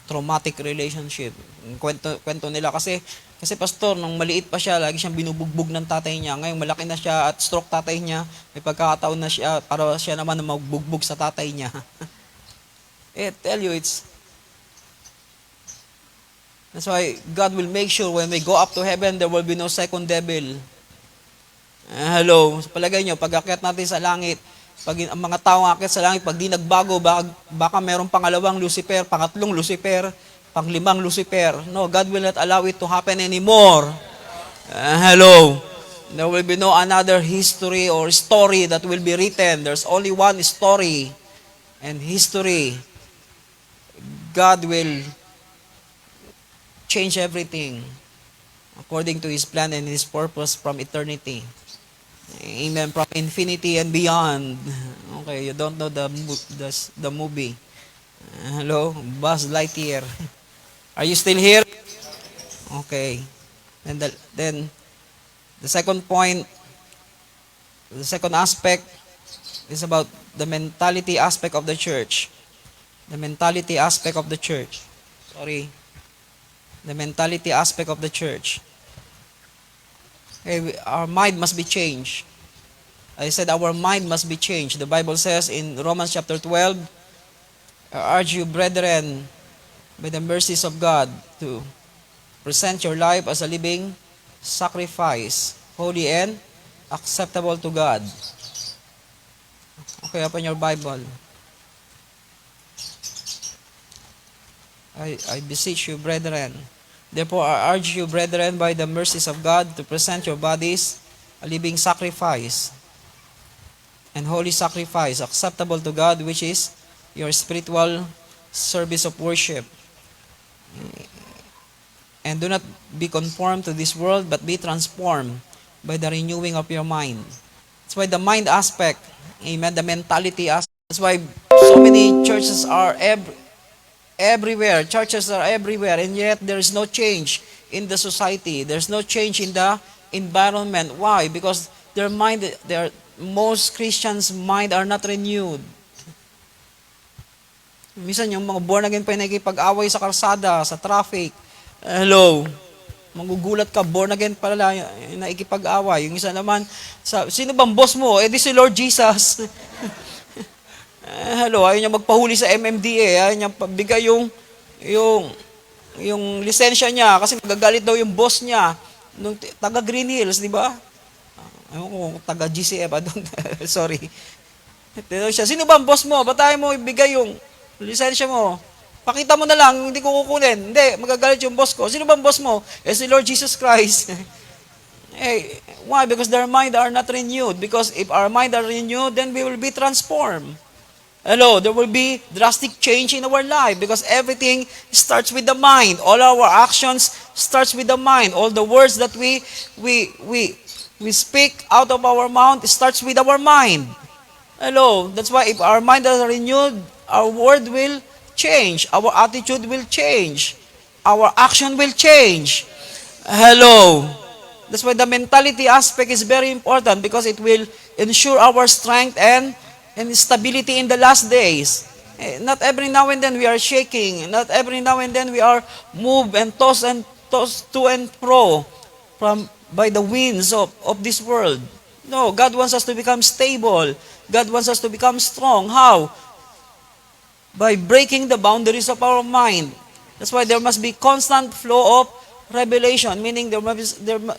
Traumatic relationship. Kwento nila kasi Kasi pastor, nung maliit pa siya, lagi siyang binubugbog ng tatay niya. Ngayon malaki na siya at stroke tatay niya, may pagkakataon na siya para siya naman na magbugbog sa tatay niya. Tell you, that's why God will make sure when we go up to heaven, there will be no second devil. Hello, palagay nyo, pag akyat natin sa langit, pag ang mga tao akyat sa langit, pag di nagbago, baka merong pangalawang Lucifer, pangatlong Lucifer, panglimang Lucifer. No, God will not allow it to happen anymore. Hello, there will be no another history or story that will be written. There's only one story and history. God will change everything according to His plan and His purpose from eternity. Amen. From infinity and beyond. Okay, you don't know the movie. Hello, Buzz Lightyear. Are you still here? Okay. Then the second point, the second aspect is about the mentality aspect of the church. The mentality aspect of the church. Sorry. The mentality aspect of the church. Okay, our mind must be changed. I said our mind must be changed. The Bible says in Romans chapter 12, I urge you, brethren, by the mercies of God, to present your life as a living sacrifice, holy and acceptable to God. Okay, open your Bible. I beseech you, brethren. Therefore, I urge you, brethren, by the mercies of God, to present your bodies a living sacrifice and holy sacrifice, acceptable to God, which is your spiritual service of worship. And do not be conformed to this world, but be transformed by the renewing of your mind. That's why the mind aspect, amen, the mentality aspect. That's why so many churches are everywhere. Churches are everywhere, and yet there is no change in the society. There's no change in the environment. Why? Because most Christians' mind are not renewed. Minsan yung mga born again pa nakikipag-away sa kalsada, sa traffic. Hello. Magugulat ka, born again pala nakikipag-away. Yung isa naman, sino bang boss mo? Di si Lord Jesus. Hello, ayaw niya magpahuli sa MMDA, ayaw niya pabigay yung lisensya niya kasi magagalit daw yung boss niya nung taga Green Hills, di ba? Ayaw ko, taga GCF, sorry. Siya, sino ba ang boss mo? Ba't ayaw mo ibigay yung lisensya mo? Pakita mo na lang, hindi ko kukunin. Hindi, magagalit yung boss ko. Sino ba ang boss mo? Si Lord Jesus Christ. Hey, why? Because their mind are not renewed. Because if our mind are renewed, then we will be transformed. Hello, there will be drastic change in our life because everything starts with the mind. All our actions starts with the mind. All the words that we speak out of our mouth starts with our mind. Hello, that's why if our mind is renewed, our word will change. Our attitude will change. Our action will change. Hello. That's why the mentality aspect is very important because it will ensure our strength and stability in the last days. Not every now and then we are shaking. Not every now and then we are moved and tossed to and fro by the winds of this world. No, God wants us to become stable. God wants us to become strong. How? By breaking the boundaries of our mind. That's why there must be constant flow of revelation, meaning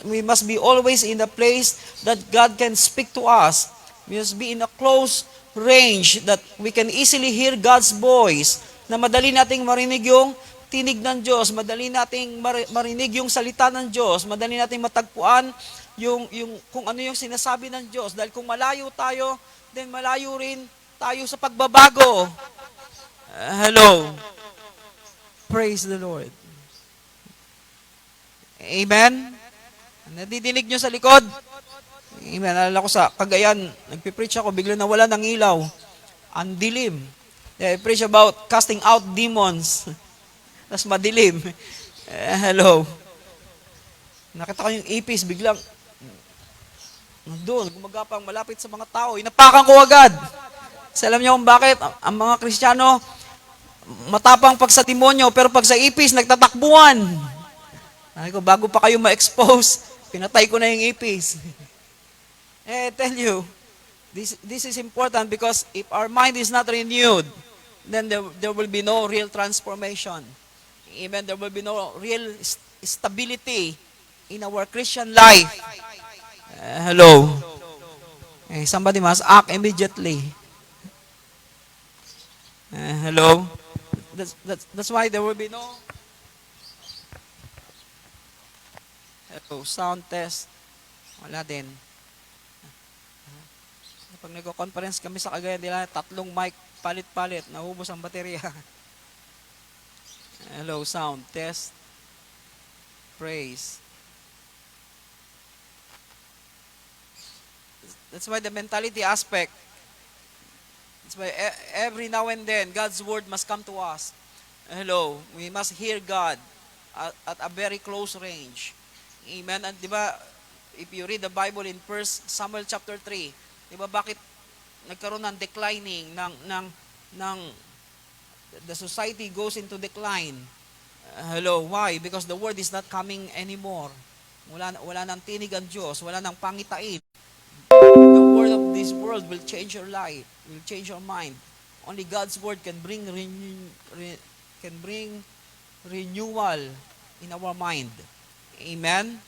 we must be always in the place that God can speak to us. We must be in a close range that we can easily hear God's voice, na madali nating marinig yung tinig ng Diyos, madali nating marinig yung salita ng Diyos, madali nating matagpuan yung kung ano yung sinasabi ng Diyos. Dahil kung malayo tayo, then malayo rin tayo sa pagbabago. Hello. Praise the Lord. Amen? Nadidinig nyo sa likod? Amen. Alala ko sa Cagayan, nagpipreach ako, bigla nawala ng ilaw. Ang dilim. I preach about casting out demons. Tapos madilim. Hello. Nakita ko yung ipis, biglang doon, gumagapang malapit sa mga tao. Inapakan ko agad. Kasi alam niyo kung bakit? Ang mga Kristiyano, matapang pag sa demonyo, pero pag sa ipis, nagtatakbuhan. Sabi ko, bago pa kayo ma-expose, pinatay ko na yung ipis. Tell you, this is important because if our mind is not renewed, then there will be no real transformation. Even there will be no real stability in our Christian life. Hello. Somebody must act immediately. Hello. That's why there will be no. Hello, sound test. Wala din. Pag nagko-conference kami sa Cagayan de Oro, 3 mic, palit-palit, naubos ang baterya. Hello, sound test. Praise. That's why the mentality aspect. That's why every now and then, God's word must come to us. Hello, we must hear God at a very close range. Amen. And di ba, if you read the Bible in 1 Samuel chapter 3, di ba bakit nagkaroon ng declining ng the society goes into decline? Hello, why? Because the word is not coming anymore. Wala nang tinig ang Diyos, wala nang pangitain. The word of this world will change your life, will change your mind. Only God's word can bring renewal in our mind. Amen?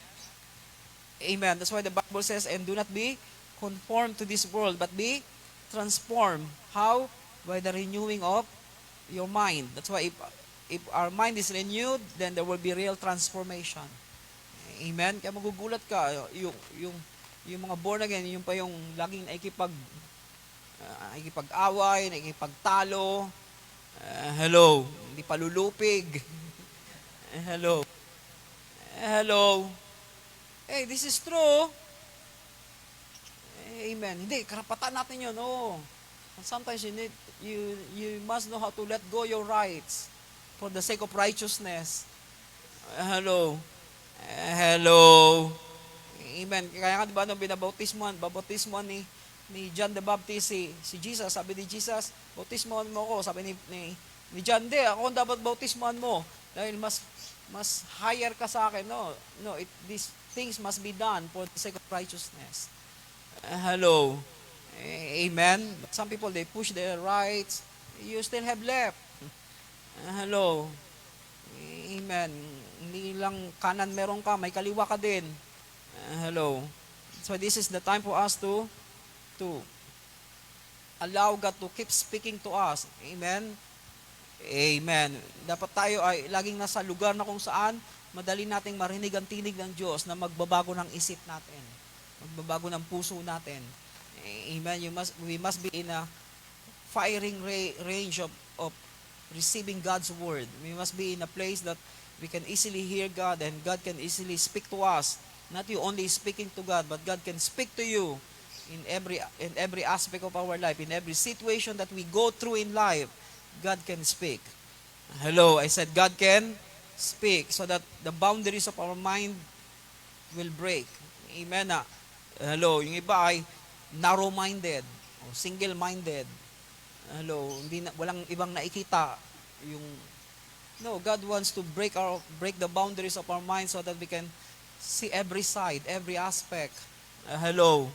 Amen. That's why the Bible says, and do not be conformed to this world, but be transformed. How? By the renewing of your mind. That's why if our mind is renewed, then there will be real transformation. Amen? Kaya magugulat ka, yung mga born again, yung pa yung laging nakikipag-away, nakikipagtalo, hello, hindi palulupig, hello, hello, this is true, amen, hindi, karapatan natin yun, oh, sometimes you must know how to let go your rights for the sake of righteousness, hello, amen, kaya nga diba nung babautismohan ni John the Baptist si Jesus, sabi ni Jesus, bautismohan mo ako, sabi ni John, di, ako ang dapat bautismohan mo, dahil mas higher ka sa akin, these things must be done for the sake of righteousness. Hello, amen, but some people, they push their rights, you still have left, hello, amen, hindi lang kanan meron ka, may kaliwa ka din, hello, so this is the time for us to allow God to keep speaking to us. Amen? Amen. Dapat tayo ay laging nasa lugar na kung saan madali nating marinig ang tinig ng Diyos na magbabago ng isip natin. Magbabago ng puso natin. Amen. We must be in a firing range of receiving God's word. We must be in a place that we can easily hear God and God can easily speak to us. Not you only speaking to God, but God can speak to you in every aspect of our life, in every situation that we go through in life, God can speak. Hello, I said God can speak so that the boundaries of our mind will break. Amen na. Hello, yung iba ay narrow-minded o single-minded. Hello, walang ibang nakikita God wants to break the boundaries of our mind so that we can see every side, every aspect. Hello,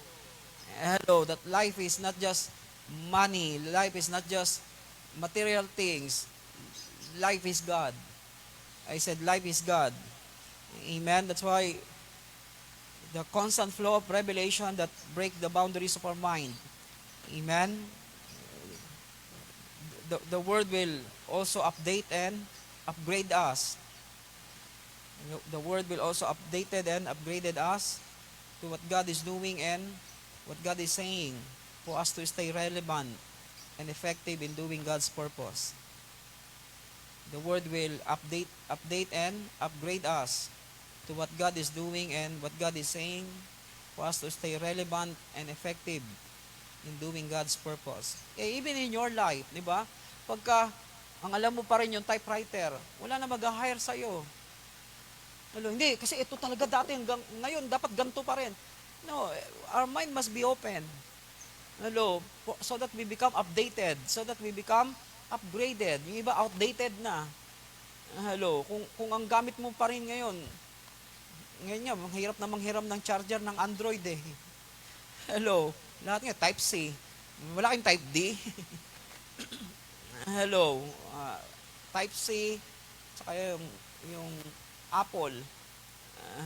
that life is not just money, life is not just material things, life is God. I said life is God. Amen. That's why the constant flow of revelation that break the boundaries of our mind. Amen. The word will also update and upgrade us. The word will also updated and upgraded us to what God is doing and what God is saying for us to stay relevant and effective in doing God's purpose. The word will update and upgrade us to what God is doing and what God is saying for us to stay relevant and effective in doing God's purpose. Even in your life, di ba? Pagka ang alam mo pa rin yung typewriter, wala na mag-hire sa'yo. Hindi, kasi ito talaga dati, ngayon dapat ganito pa rin. No, our mind must be open. So that we become updated, so that we become upgraded. Yung iba outdated na. Kung ang gamit mo pa rin ngayon, Ngayon nga, manghirap na manghiram ng charger ng Android eh. Hello, lahat nga Type-C. Wala kayong Type-D. Hello, Type-C, saka yung Apple.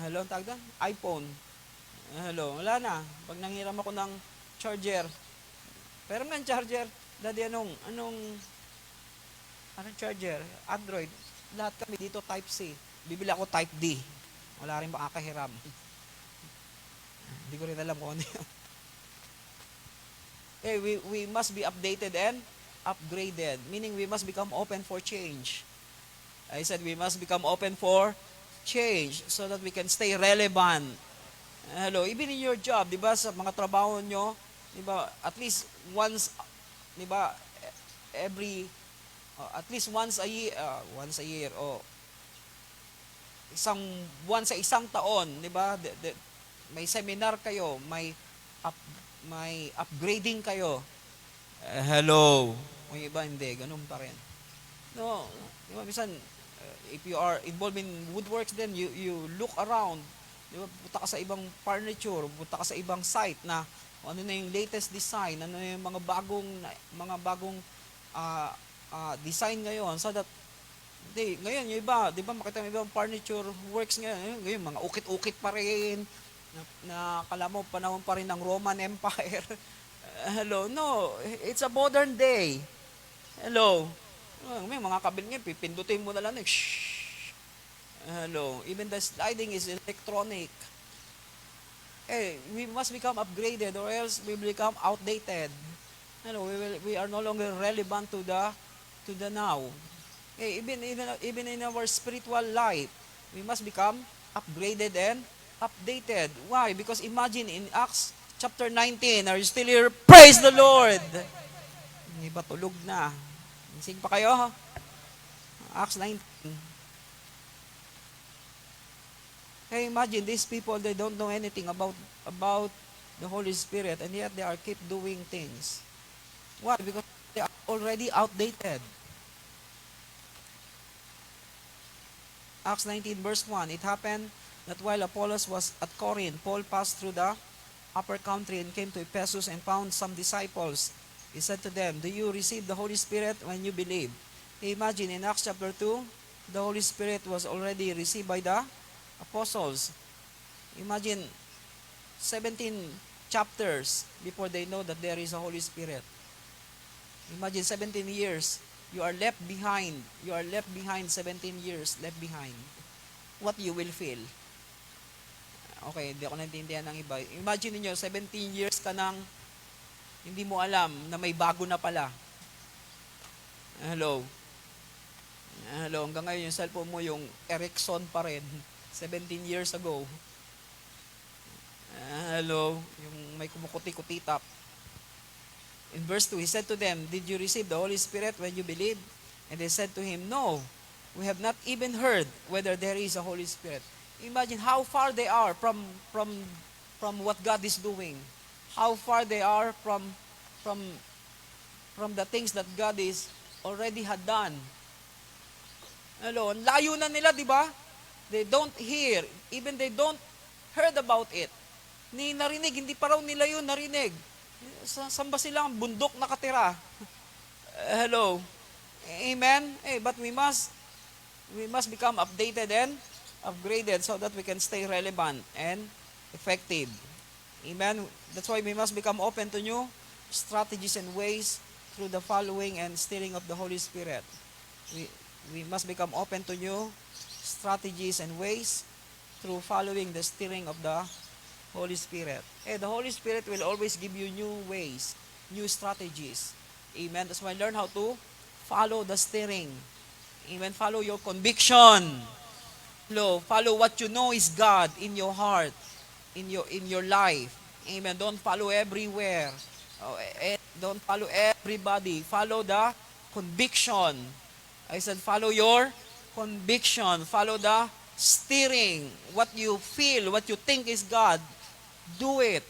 Hello, ang tawag doon? iPhone. Hello, wala na. Pag nanghiram ako ng charger, pero man charger, daddy, anong charger? Android. Lahat kami dito Type-C. Bibili ako Type-D. Wala rin makakahiram. Hindi ko rin alam kung ano yun. Okay, we must be updated and upgraded. Meaning we must become open for change. I said we must become open for change so that we can stay relevant. Hello, even in your job, di ba, sa mga trabaho nyo, di ba, at least once, di ba, at least once a year, o isang buwan sa isang taon, di ba, may seminar kayo, may upgrading kayo. Hello. Kung iba hindi, ganun pa rin. No, di ba, minsan, if you are involved in woodworks, then you look around. Di ba, punta ka sa ibang furniture, punta ka sa ibang site na ano na yung latest design, ano na yung mga bagong design ngayon, so that ngayon yung iba, di ba, makita mo ibang furniture works ngayon, mga ukit-ukit pa rin, na kala mo panahon pa rin ng Roman Empire. Hello, no, it's a modern day. Hello, may mga kabel ngayon, pipindutin mo na lang, shhh. Hello, even the sliding is electronic. We must become upgraded or else we become outdated. Hello, we are no longer relevant to the now. Even in our spiritual life, we must become upgraded and updated. Why? Because imagine in Acts chapter 19, are you still here? Praise the Lord! Hindi ba tulog na? Sing pa kayo? Acts 19. Hey, imagine these people, they don't know anything about the Holy Spirit, and yet they are keep doing things. Why? Because they are already outdated. Acts 19 verse 1, it happened that while Apollos was at Corinth, Paul passed through the upper country and came to Ephesus and found some disciples. He said to them, "Do you receive the Holy Spirit when you believe?" Imagine in Acts chapter 2, the Holy Spirit was already received by the apostles. Imagine 17 chapters before they know that there is a Holy Spirit. Imagine 17 years. You are left behind. 17 years left behind. What you will feel? Okay, hindi ako naintindihan ng iba. Imagine niyo 17 years ka nang hindi mo alam na may bago na pala. Hello. Hanggang ngayon yung cellphone mo yung Ericsson pa rin. 17 years ago. Hello. Yung may kumukuti-kuti tap. In verse 2, he said to them, "Did you receive the Holy Spirit when you believed?" And they said to him, "No, we have not even heard whether there is a Holy Spirit." Imagine how far they are from what God is doing. How far they are from the things that God is already had done. Hello, ang layo na nila, di ba? They don't hear, even they don't heard about it. Narinig, hindi pa raw nila yun narinig. Saan ba silang bundok nakatira? Hello. Amen? But we must become updated and upgraded so that we can stay relevant and effective. Amen? That's why we must become open to new strategies and ways through the following and steering of the Holy Spirit. We must become open to new strategies and ways through following the steering of the Holy Spirit. The Holy Spirit will always give you new ways, new strategies. Amen. That's why learn how to follow the steering. Amen. Follow your conviction. Follow what you know is God in your heart, in your life. Amen. Don't follow everywhere. Don't follow everybody. Follow the conviction. I said follow your conviction. Follow the steering. What you feel, what you think is God. Do it.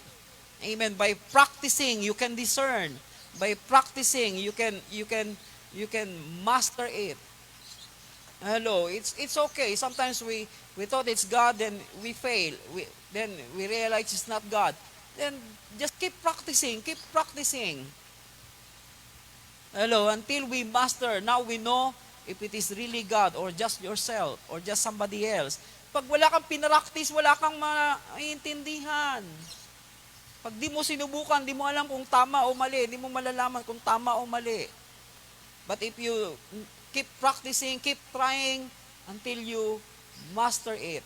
Amen. By practicing, you can discern. By practicing, you can master it. Hello, it's okay. Sometimes we thought it's God, then we fail. Then we realize it's not God. Then just keep practicing, keep practicing. Hello, until we master. Now we know if it is really God or just yourself or just somebody else. Pag wala kang pinractice, wala kang maintindihan. Pag di mo sinubukan, di mo alam kung tama o mali, di mo malalaman kung tama o mali. But if you keep practicing, keep trying until you master it.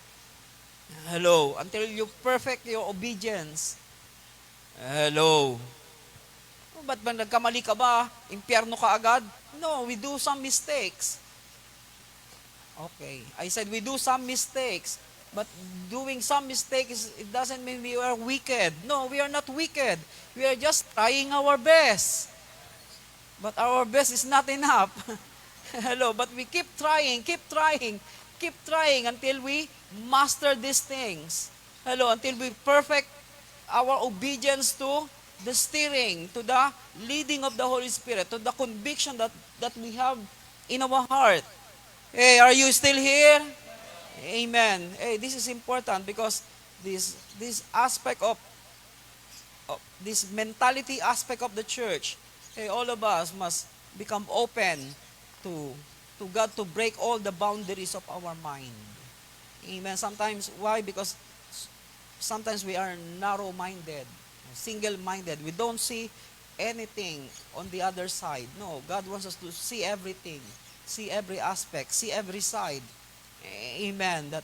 Hello, until you perfect your obedience. Hello. Ba't ba nagkamali ka ba? Impyerno ka agad? No, we do some mistakes. Okay. I said we do some mistakes. But doing some mistakes, it doesn't mean we are wicked. No, we are not wicked. We are just trying our best. But our best is not enough. Hello, but we keep trying, keep trying, keep trying until we master these things. Hello, until we perfect our obedience to the steering, to the leading of the Holy Spirit, to the conviction that we have in our heart. Hey, are you still here? Amen. Hey, this is important because this aspect of this mentality aspect of the church, hey, all of us must become open to to God to break all the boundaries of our mind. Amen. Sometimes, why? Because sometimes we are narrow-minded, single-minded. We don't see anything on the other side. No, God wants us to see everything, see every aspect, see every side. Amen. That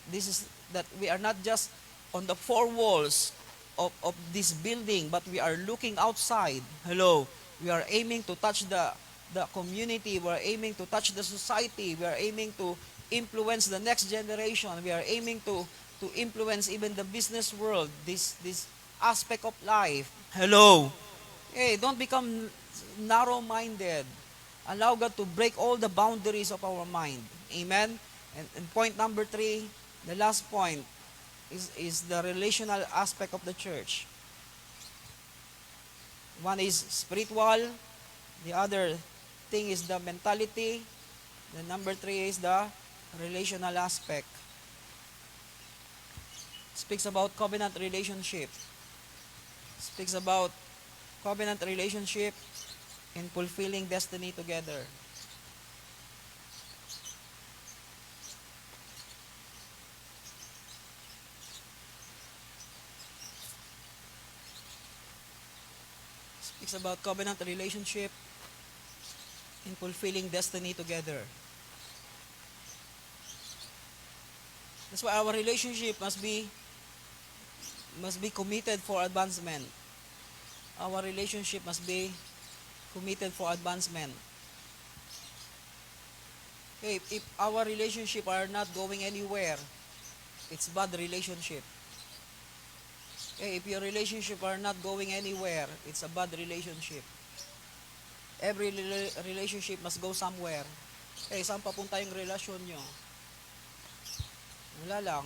we are not just on the four walls of this building, but we are looking outside. Hello. We are aiming to touch the community. We are aiming to touch the society. We are aiming to influence the next generation. We are aiming to influence even the business world, this aspect of life. Hello. Hey, don't become narrow-minded. Allow God to break all the boundaries of our mind. Amen. And point number 3, the last point, is the relational aspect of the church. One is spiritual, the other thing is the mentality, the number 3 is the relational aspect. Speaks about covenant relationship. Speaks about covenant relationship in fulfilling destiny together. Speaks about covenant relationship in fulfilling destiny together. That's why our relationship must be committed for advancement. Our relationship must be committed for advancement. Okay, if our relationship are not going anywhere, it's bad relationship. Okay, if your relationship are not going anywhere, it's a bad relationship. Every relationship must go somewhere. Eh, saan papunta yung relasyon nyo? Wala lang.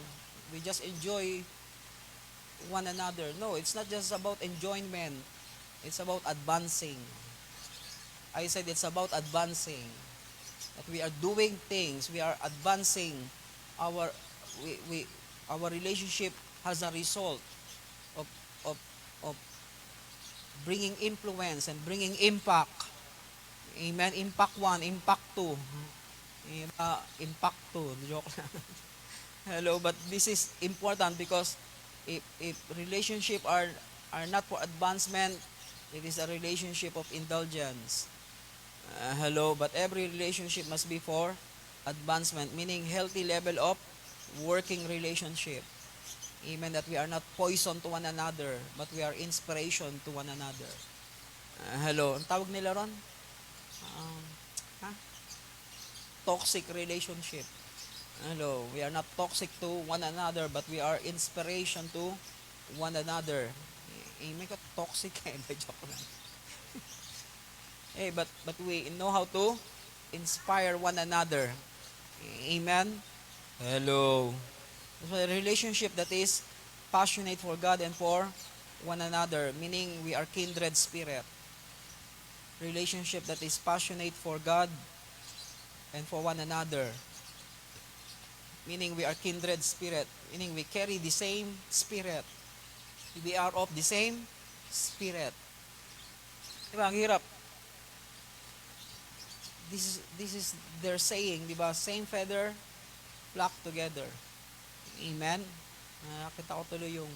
We just enjoy one another. No, it's not just about enjoyment. It's about advancing. I said it's about advancing. That we are doing things. We are advancing. Our our relationship has a result of of of bringing influence and bringing impact. Amen. Impact 1, impact 2. Impact 2. Joke lang. Hello, but this is important because if relationship are not for advancement, it is a relationship of indulgence. Hello, but every relationship must be for advancement, meaning healthy level of working relationship. Amen, that we are not poison to one another, but we are inspiration to one another. Hello, ang tawag nila ron? Um, ha? Toxic relationship. Hello, we are not toxic to one another, but we are inspiration to one another. May ka toxic eh, joke lang. But we know how to inspire one another. Amen. Hello. So a relationship that is passionate for God and for one another, meaning we are kindred spirit. Relationship that is passionate for God and for one another. meaning we are kindred spirit, meaning we carry the same spirit. We are of the same spirit. Diba, ang hirap. This is their saying, diba? Same feather, flock together. Amen? Nakita ko tuloy yung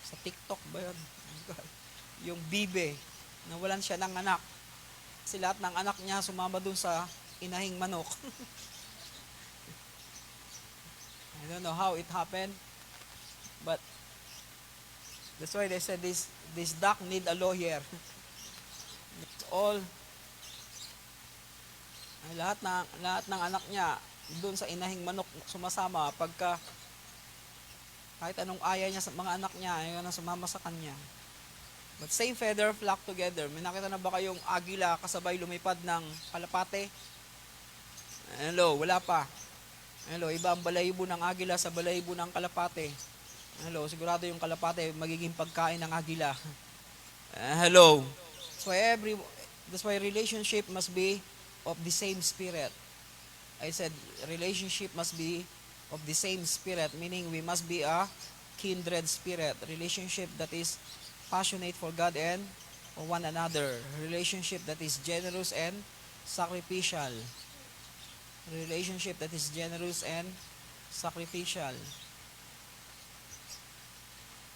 sa TikTok ba yun? Yung bibe, nawalan siya ng anak. Kasi lahat ng anak niya sumama dun sa inahing manok. I don't know how it happened, but that's why they said this duck need a lawyer. It's all ay, lahat ng anak niya doon sa inahing manok sumasama pagka kahit anong aya niya sa mga anak niya, ayun ang sumama sa kanya. But same feather flock together. May nakita na ba kayong agila kasabay lumipad ng kalapate? Hello, wala pa. Hello, iba ang balahibo ng agila sa balahibo ng kalapate. Hello, sigurado yung kalapate magiging pagkain ng agila. Hello. That's why relationship must be of the same spirit. I said relationship must be of the same spirit, meaning we must be a kindred spirit. Relationship that is passionate for God and for one another. Relationship that is generous and sacrificial. Relationship that is generous and sacrificial.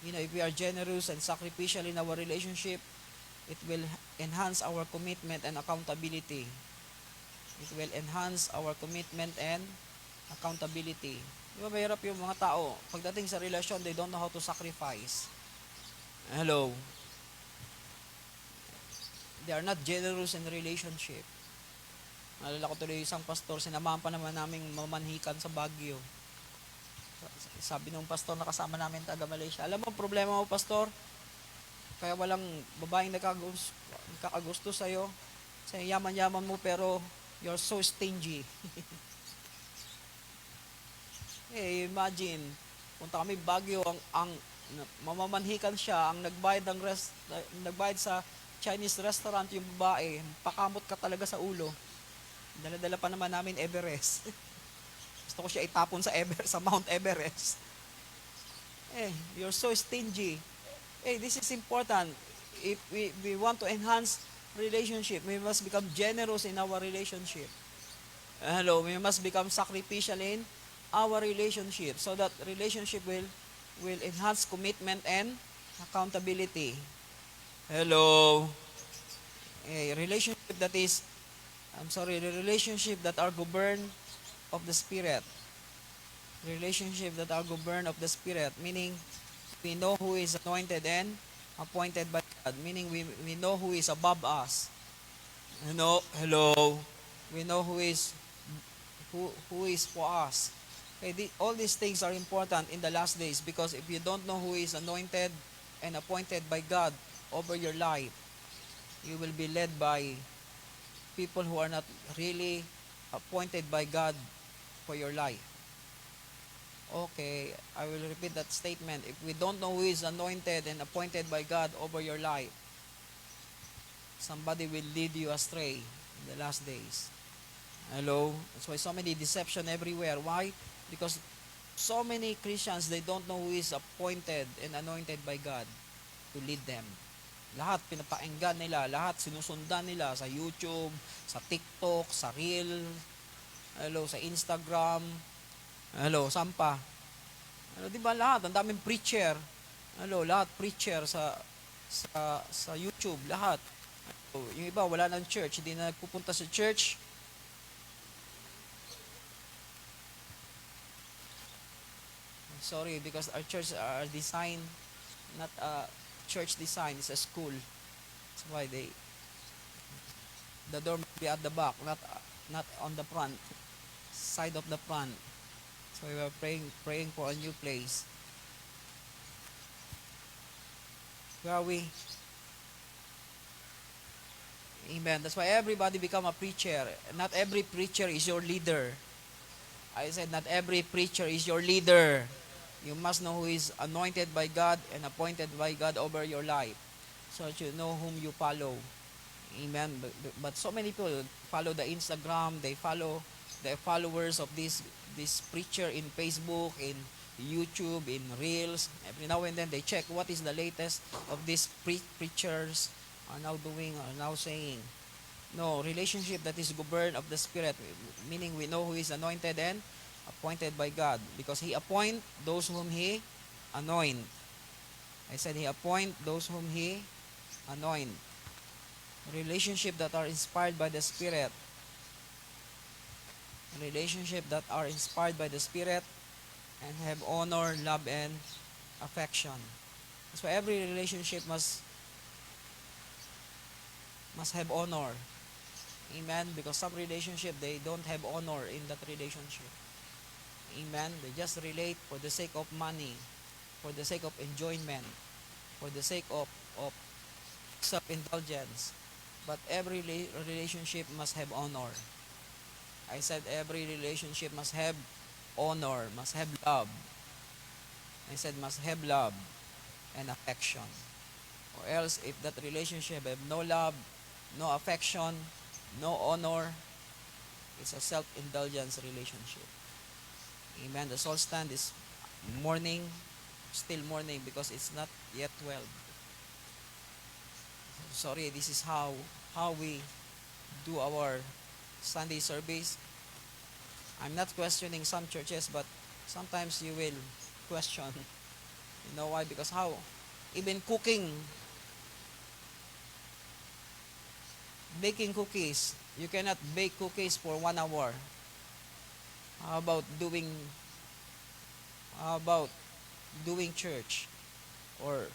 You know, if we are generous and sacrificial in our relationship, it will enhance our commitment and accountability. It will enhance our commitment and accountability. Di ba mahirap yung mga tao, pagdating sa relasyon, they don't know how to sacrifice. Hello. They are not generous in relationship. Naalala ko tuloy isang pastor, sinamahan pa naman naming mamanhikan sa Baguio. Sabi nung pastor na kasama namin taga Malaysia, alam mo, problema mo, pastor, kaya walang babaeng nakakagusto sa'yo. Sa yaman-yaman mo pero you're so stingy. Imagine, punta kami Baguio, ang mamamanhikan siya, ang nagbayad sa Chinese restaurant yung babae, pakamot ka talaga sa ulo. Dala-dala pa naman namin Everest. Gusto ko siya itapon sa Mount Everest. You're so stingy. This is important. If we want to enhance relationship, we must become generous in our relationship. Hello, we must become sacrificial in our relationship so that relationship will enhance commitment and accountability. Hello. The relationship that are governed of the Spirit. Relationship that are governed of the Spirit, meaning we know who is anointed and appointed by God, meaning we know who is above us. Hello. We know who is for us. All these things are important in the last days, because if you don't know who is anointed and appointed by God over your life, you will be led by people who are not really appointed by God for your life. Okay, I will repeat that statement. If we don't know who is anointed and appointed by God over your life, somebody will lead you astray in the last days. Hello? That's why so many deception everywhere. Why? Because so many Christians, they don't know who is appointed and anointed by God to lead them. Lahat pinapainggan nila, lahat sinusundan nila sa YouTube, sa TikTok, sa Reel, sa Instagram, saan pa? Di ba lahat? Ang daming preacher. Lahat preacher sa YouTube, lahat. Yung iba wala nang church, hindi na nagpupunta sa church. Sorry, because our church are designed, not a church design, it's a school. That's why the door must be at the back, not on the front, side of the front. So we were praying for a new place. Where are we? Amen. That's why everybody become a preacher. Not every preacher is your leader. I said not every preacher is your leader. You must know who is anointed by God and appointed by God over your life, so that you know whom you follow. Amen. But so many people follow the Instagram, they follow the followers of this preacher in Facebook, in YouTube, in Reels. Every now and then they check what is the latest of these preachers are now doing, are now saying. No, relationship that is governed of the Spirit, meaning we know who is anointed and appointed by God, because He appoint those whom He anoint. I said He appoint those whom He anoint. Relationship that are inspired by the Spirit. Relationship that are inspired by the Spirit and have honor, love, and affection. That's why every relationship must have honor. Amen. Because some relationship, they don't have honor in that relationship. Amen. They just relate for the sake of money, for the sake of enjoyment, for the sake of self-indulgence. But every relationship must have honor. I said every relationship must have honor, must have love. I said must have love and affection. Or else if that relationship have no love, no affection, no honor, it's a self-indulgence relationship. Amen. The soul stand is morning, still morning because it's not yet 12. Sorry, this is how we do our Sunday service. I'm not questioning some churches, but sometimes you will question. You know why? Because how? Even cooking, baking cookies, you cannot bake cookies for 1 hour. How about doing how about doing church or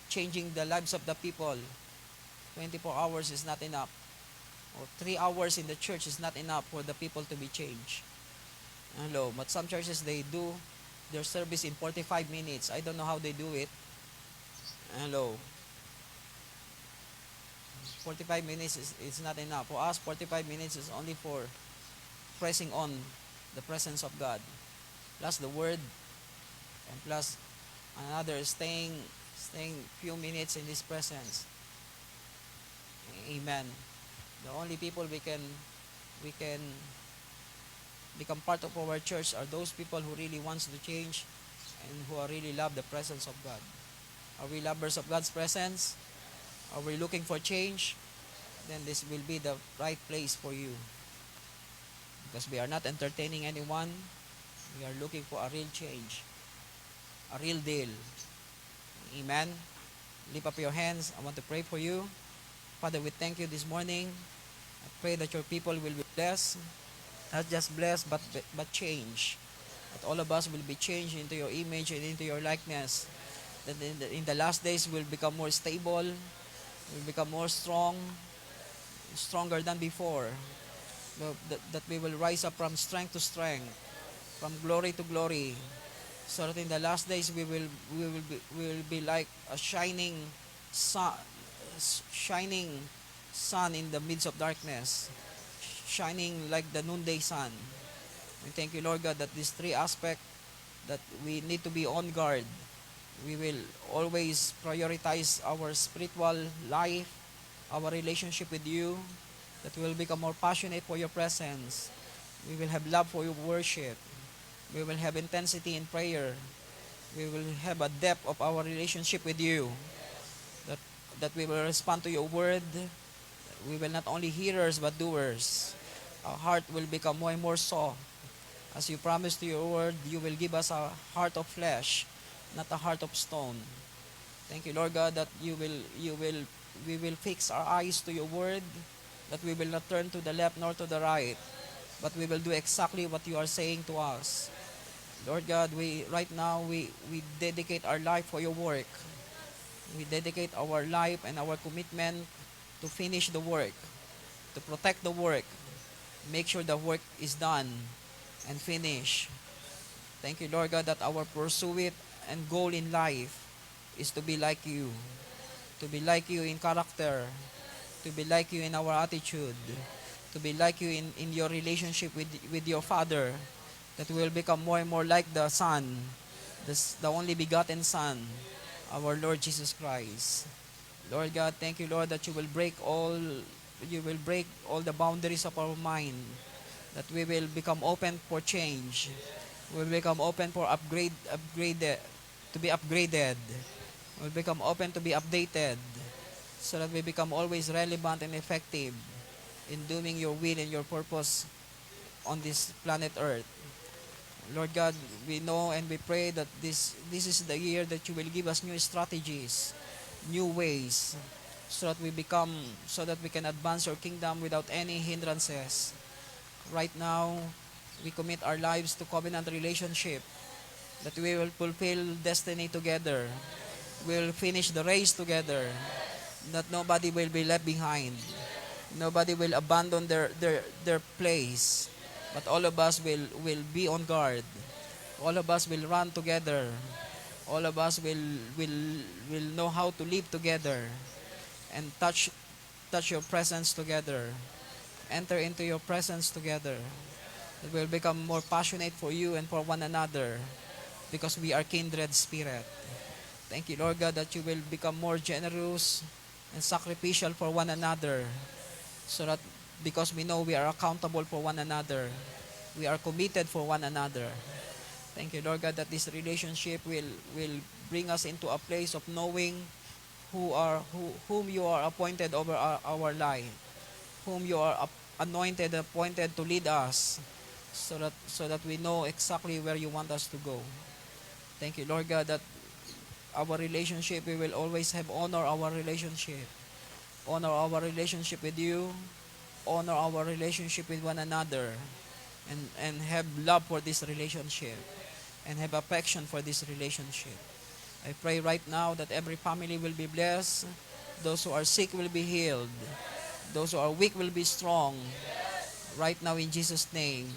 changing the lives of the people? 24 hours is not enough. Or 3 hours in the church is not enough for the people to be changed. Hello, but some churches they do their service in 45 minutes. I don't know how they do it. Hello. 45 minutes is not enough. For us, 45 minutes is only for pressing on the presence of God. Plus the word and plus another staying few minutes in His presence. Amen. The only people we can become part of our church are those people who really wants to change and who are really love the presence of God. Are we lovers of God's presence? Are we looking for change? Then this will be the right place for you. Because we are not entertaining anyone. We are looking for a real change. A real deal. Amen. Lift up your hands. I want to pray for you. Father, we thank you this morning. I pray that your people will be blessed. Not just blessed, but change. That all of us will be changed into your image and into your likeness. That in the last days we'll become more stable. We'll become more strong. Stronger than before. That we will rise up from strength to strength. From glory to glory. So that in the last days we will be like a shining sun in the midst of darkness, shining like the noonday sun. We thank you, Lord God, that these three aspects that we need to be on guard. We will always prioritize our spiritual life, our relationship with you, that we will become more passionate for your presence. We will have love for your worship. We will have intensity in prayer. We will have a depth of our relationship with you. That we will respond to your word. We will not only hearers but doers. Our heart will become more and more soft. As you promised to your word, you will give us a heart of flesh, not a heart of stone. Thank you, Lord God, that we will fix our eyes to your word, that we will not turn to the left nor to the right, but we will do exactly what you are saying to us. Lord God, right now we dedicate our life for your work. We dedicate our life and our commitment to finish the work, to protect the work, make sure the work is done and finished. Thank you, Lord God, that our pursuit and goal in life is to be like you in character, to be like you in our attitude, to be like you in your relationship with your Father, that we will become more and more like the Son, the only begotten Son, our Lord Jesus Christ. Lord God, thank you, Lord, that you will break all the boundaries of our mind, that we will become open for change. We will become open for to be upgraded. We will become open to be updated, so that we become always relevant and effective in doing your will and your purpose on this planet Earth. Lord God, we know and we pray that this is the year that you will give us new strategies, new ways, so that we can advance your kingdom without any hindrances. Right now, we commit our lives to covenant relationship, that we will fulfill destiny together. We will finish the race together, that nobody will be left behind. Nobody will abandon their place, but all of us will be on guard. All of us will run together. All of us will know how to live together and touch your presence together. Enter into your presence together. That we'll become more passionate for you and for one another, because we are kindred spirit. Thank you, Lord God, that you will become more generous and sacrificial for one another, so that because we know we are accountable for one another, we are committed for one another. Thank you, Lord God, that this relationship will bring us into a place of knowing whom you are appointed over our life, whom you are anointed, appointed to lead us, so that we know exactly where you want us to go. Thank you, Lord God, that our relationship, we will always have honor our relationship. Honor our relationship with you, honor our relationship with one another, and have love for this relationship, and have affection for this relationship. I pray right now that every family will be blessed. Those who are sick will be healed. Those who are weak will be strong. Right now in Jesus' name.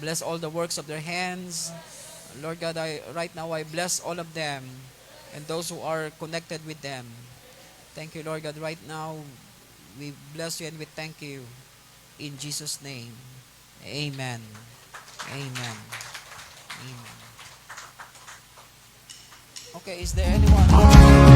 Bless all the works of their hands. Lord God, right now I bless all of them and those who are connected with them. Thank you, Lord God. Right now, we bless you and we thank you. In Jesus' name. Amen. Amen. Amen. Okay, is there anyone?